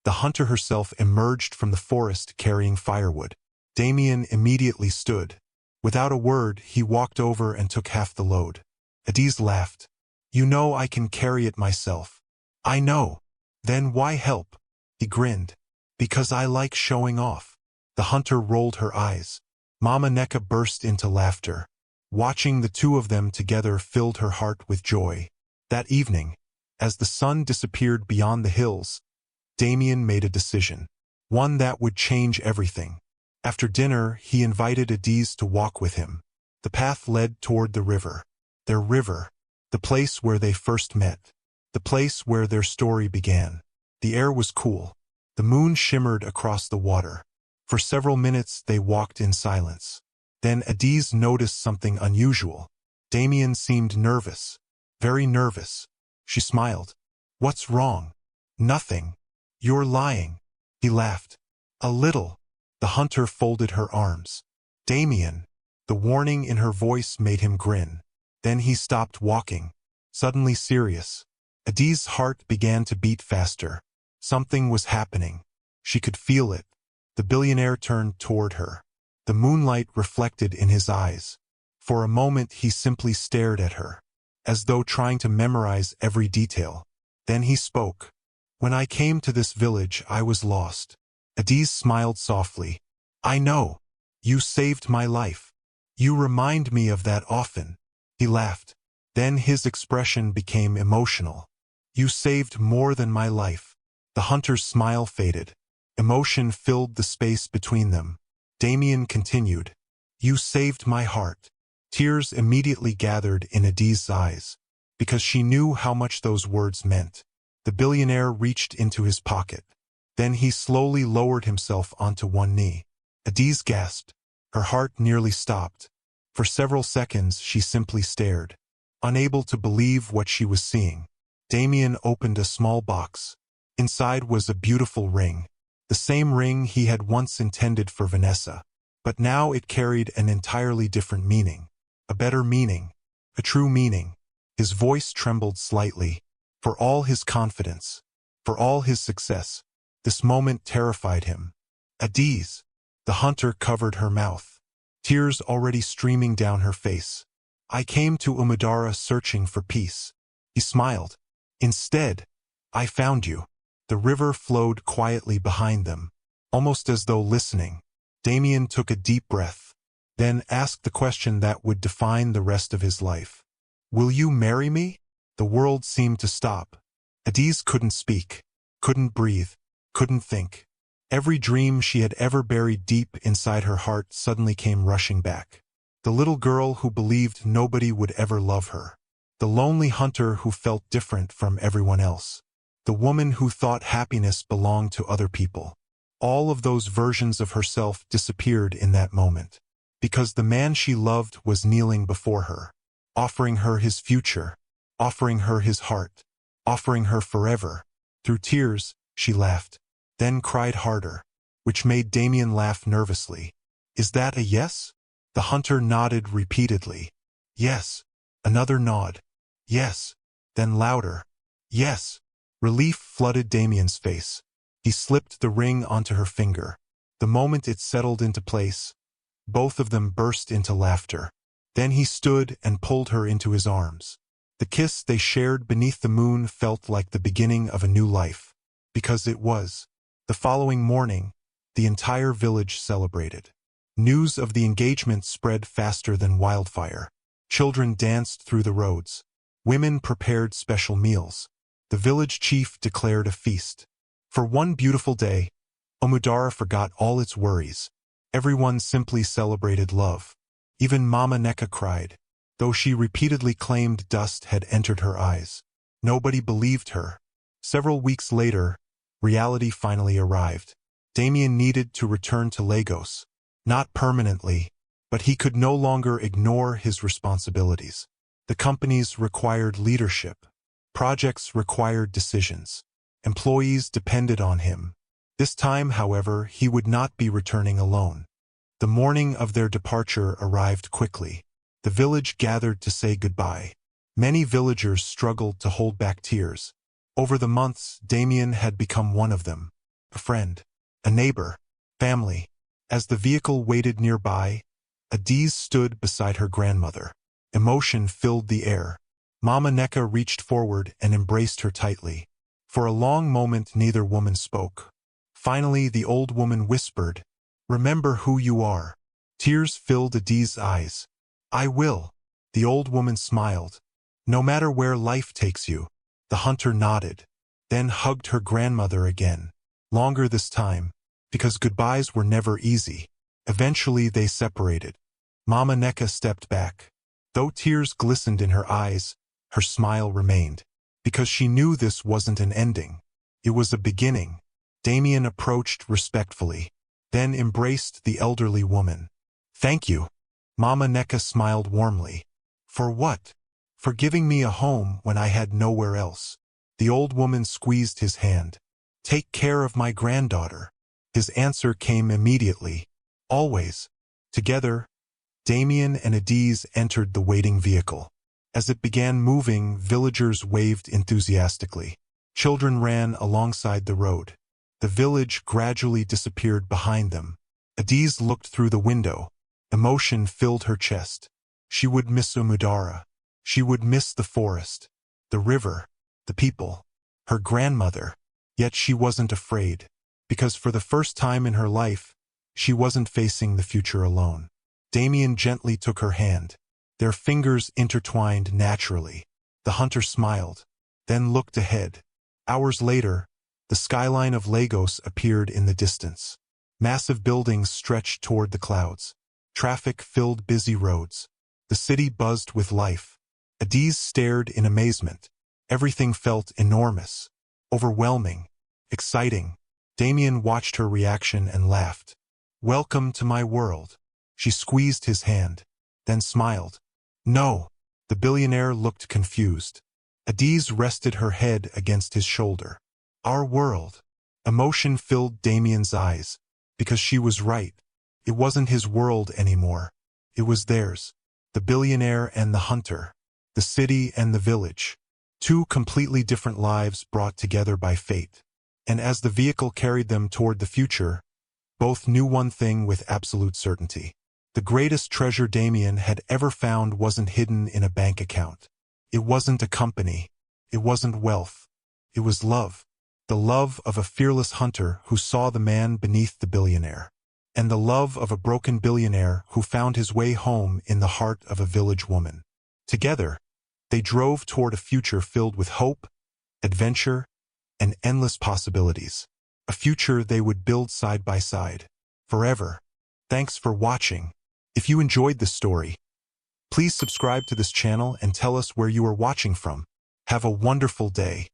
[SPEAKER 1] the hunter herself emerged from the forest carrying firewood. Damien immediately stood. Without a word, he walked over and took half the load. Adiz laughed. "You know I can carry it myself." "I know." "Then why help?" He grinned. "Because I like showing off." The hunter rolled her eyes. Mama Neka burst into laughter. Watching the two of them together filled her heart with joy. That evening, as the sun disappeared beyond the hills, Damien made a decision. One that would change everything. After dinner, he invited Adiz to walk with him. The path led toward the river. Their river. The place where they first met. The place where their story began. The air was cool. The moon shimmered across the water. For several minutes they walked in silence. Then Adiz noticed something unusual. Damien seemed nervous. Very nervous. She smiled. "What's wrong?" "Nothing." "You're lying." He laughed. "A little." The hunter folded her arms. "Damien." The warning in her voice made him grin. Then he stopped walking, suddenly serious. Adiz's heart began to beat faster. Something was happening. She could feel it. The billionaire turned toward her. The moonlight reflected in his eyes. For a moment he simply stared at her, as though trying to memorize every detail. Then he spoke. "When I came to this village, I was lost." Adiz smiled softly. "I know. You saved my life. You remind me of that often." He laughed. Then his expression became emotional. "You saved more than my life." The hunter's smile faded. Emotion filled the space between them. Damien continued. "You saved my heart." Tears immediately gathered in Adiz's eyes, because she knew how much those words meant. The billionaire reached into his pocket. Then he slowly lowered himself onto one knee. Adiz gasped. Her heart nearly stopped. For several seconds she simply stared, unable to believe what she was seeing. Damien opened a small box. Inside was a beautiful ring. The same ring he had once intended for Vanessa. But now it carried an entirely different meaning. A better meaning. A true meaning. His voice trembled slightly. For all his confidence, for all his success, this moment terrified him. "Adiz." The hunter covered her mouth, tears already streaming down her face. "I came to Umudara searching for peace." He smiled. "Instead, I found you." The river flowed quietly behind them, almost as though listening. Damien took a deep breath, then asked the question that would define the rest of his life. "Will you marry me?" The world seemed to stop. Adiz couldn't speak, couldn't breathe, couldn't think. Every dream she had ever buried deep inside her heart suddenly came rushing back. The little girl who believed nobody would ever love her. The lonely hunter who felt different from everyone else. The woman who thought happiness belonged to other people. All of those versions of herself disappeared in that moment. Because the man she loved was kneeling before her, offering her his future, offering her his heart. offering her forever. Through tears, she laughed, then cried harder, which made Damien laugh nervously. Is that a yes? The hunter nodded repeatedly. Yes. Another nod. Yes. Then louder. Yes. Relief flooded Damien's face. He slipped the ring onto her finger. The moment it settled into place, both of them burst into laughter. Then he stood and pulled her into his arms. The kiss they shared beneath the moon felt like the beginning of a new life. Because it was. The following morning, the entire village celebrated. News of the engagement spread faster than wildfire. Children danced through the roads. Women prepared special meals. The village chief declared a feast. For one beautiful day, Omudara forgot all its worries. Everyone simply celebrated love. Even Mama Neka cried, though she repeatedly claimed dust had entered her eyes. Nobody believed her. Several weeks later, reality finally arrived. Damien needed to return to Lagos. Not permanently, but he could no longer ignore his responsibilities. The companies required leadership. Projects required decisions. Employees depended on him. This time, however, he would not be returning alone. The morning of their departure arrived quickly. The village gathered to say goodbye. Many villagers struggled to hold back tears. Over the months, Damien had become one of them. A friend, a neighbor, family. As the vehicle waited nearby, Adiz stood beside her grandmother. Emotion filled the air. Mama Neka reached forward and embraced her tightly. For a long moment neither woman spoke. Finally the old woman whispered, "Remember who you are." Tears filled Adiz's eyes. "I will." The old woman smiled. "No matter where life takes you." The hunter nodded, then hugged her grandmother again. Longer this time, because goodbyes were never easy. Eventually they separated. Mama Neka stepped back. Though tears glistened in her eyes, her smile remained. Because she knew this wasn't an ending. It was a beginning. Damien approached respectfully, then embraced the elderly woman. "Thank you." Mama Neka smiled warmly. "For what?" "For giving me a home when I had nowhere else." The old woman squeezed his hand. "Take care of my granddaughter." His answer came immediately. "Always." Together, Damien and Adiz entered the waiting vehicle. As it began moving, villagers waved enthusiastically. Children ran alongside the road. The village gradually disappeared behind them. Adiz looked through the window. Emotion filled her chest. She would miss Umudara. She would miss the forest, the river, the people, her grandmother. Yet she wasn't afraid. Because for the first time in her life, she wasn't facing the future alone. Damien gently took her hand. Their fingers intertwined naturally. The hunter smiled, then looked ahead. Hours later, the skyline of Lagos appeared in the distance. Massive buildings stretched toward the clouds. Traffic filled busy roads. The city buzzed with life. Adiz stared in amazement. Everything felt enormous, overwhelming, exciting. Damien watched her reaction and laughed. "Welcome to my world." She squeezed his hand, then smiled. "No." The billionaire looked confused. Adiz rested her head against his shoulder. "Our world." Emotion filled Damien's eyes, because she was right. It wasn't his world anymore. It was theirs. The billionaire and the hunter. The city and the village. Two completely different lives brought together by fate. And as the vehicle carried them toward the future, both knew one thing with absolute certainty. The greatest treasure Damien had ever found wasn't hidden in a bank account. It wasn't a company. It wasn't wealth. It was love. The love of a fearless hunter who saw the man beneath the billionaire. And the love of a broken billionaire who found his way home in the heart of a village woman. Together, they drove toward a future filled with hope, adventure, and endless possibilities. A future they would build side by side, forever. Thanks for watching. If you enjoyed this story, please subscribe to this channel and tell us where you are watching from. Have a wonderful day.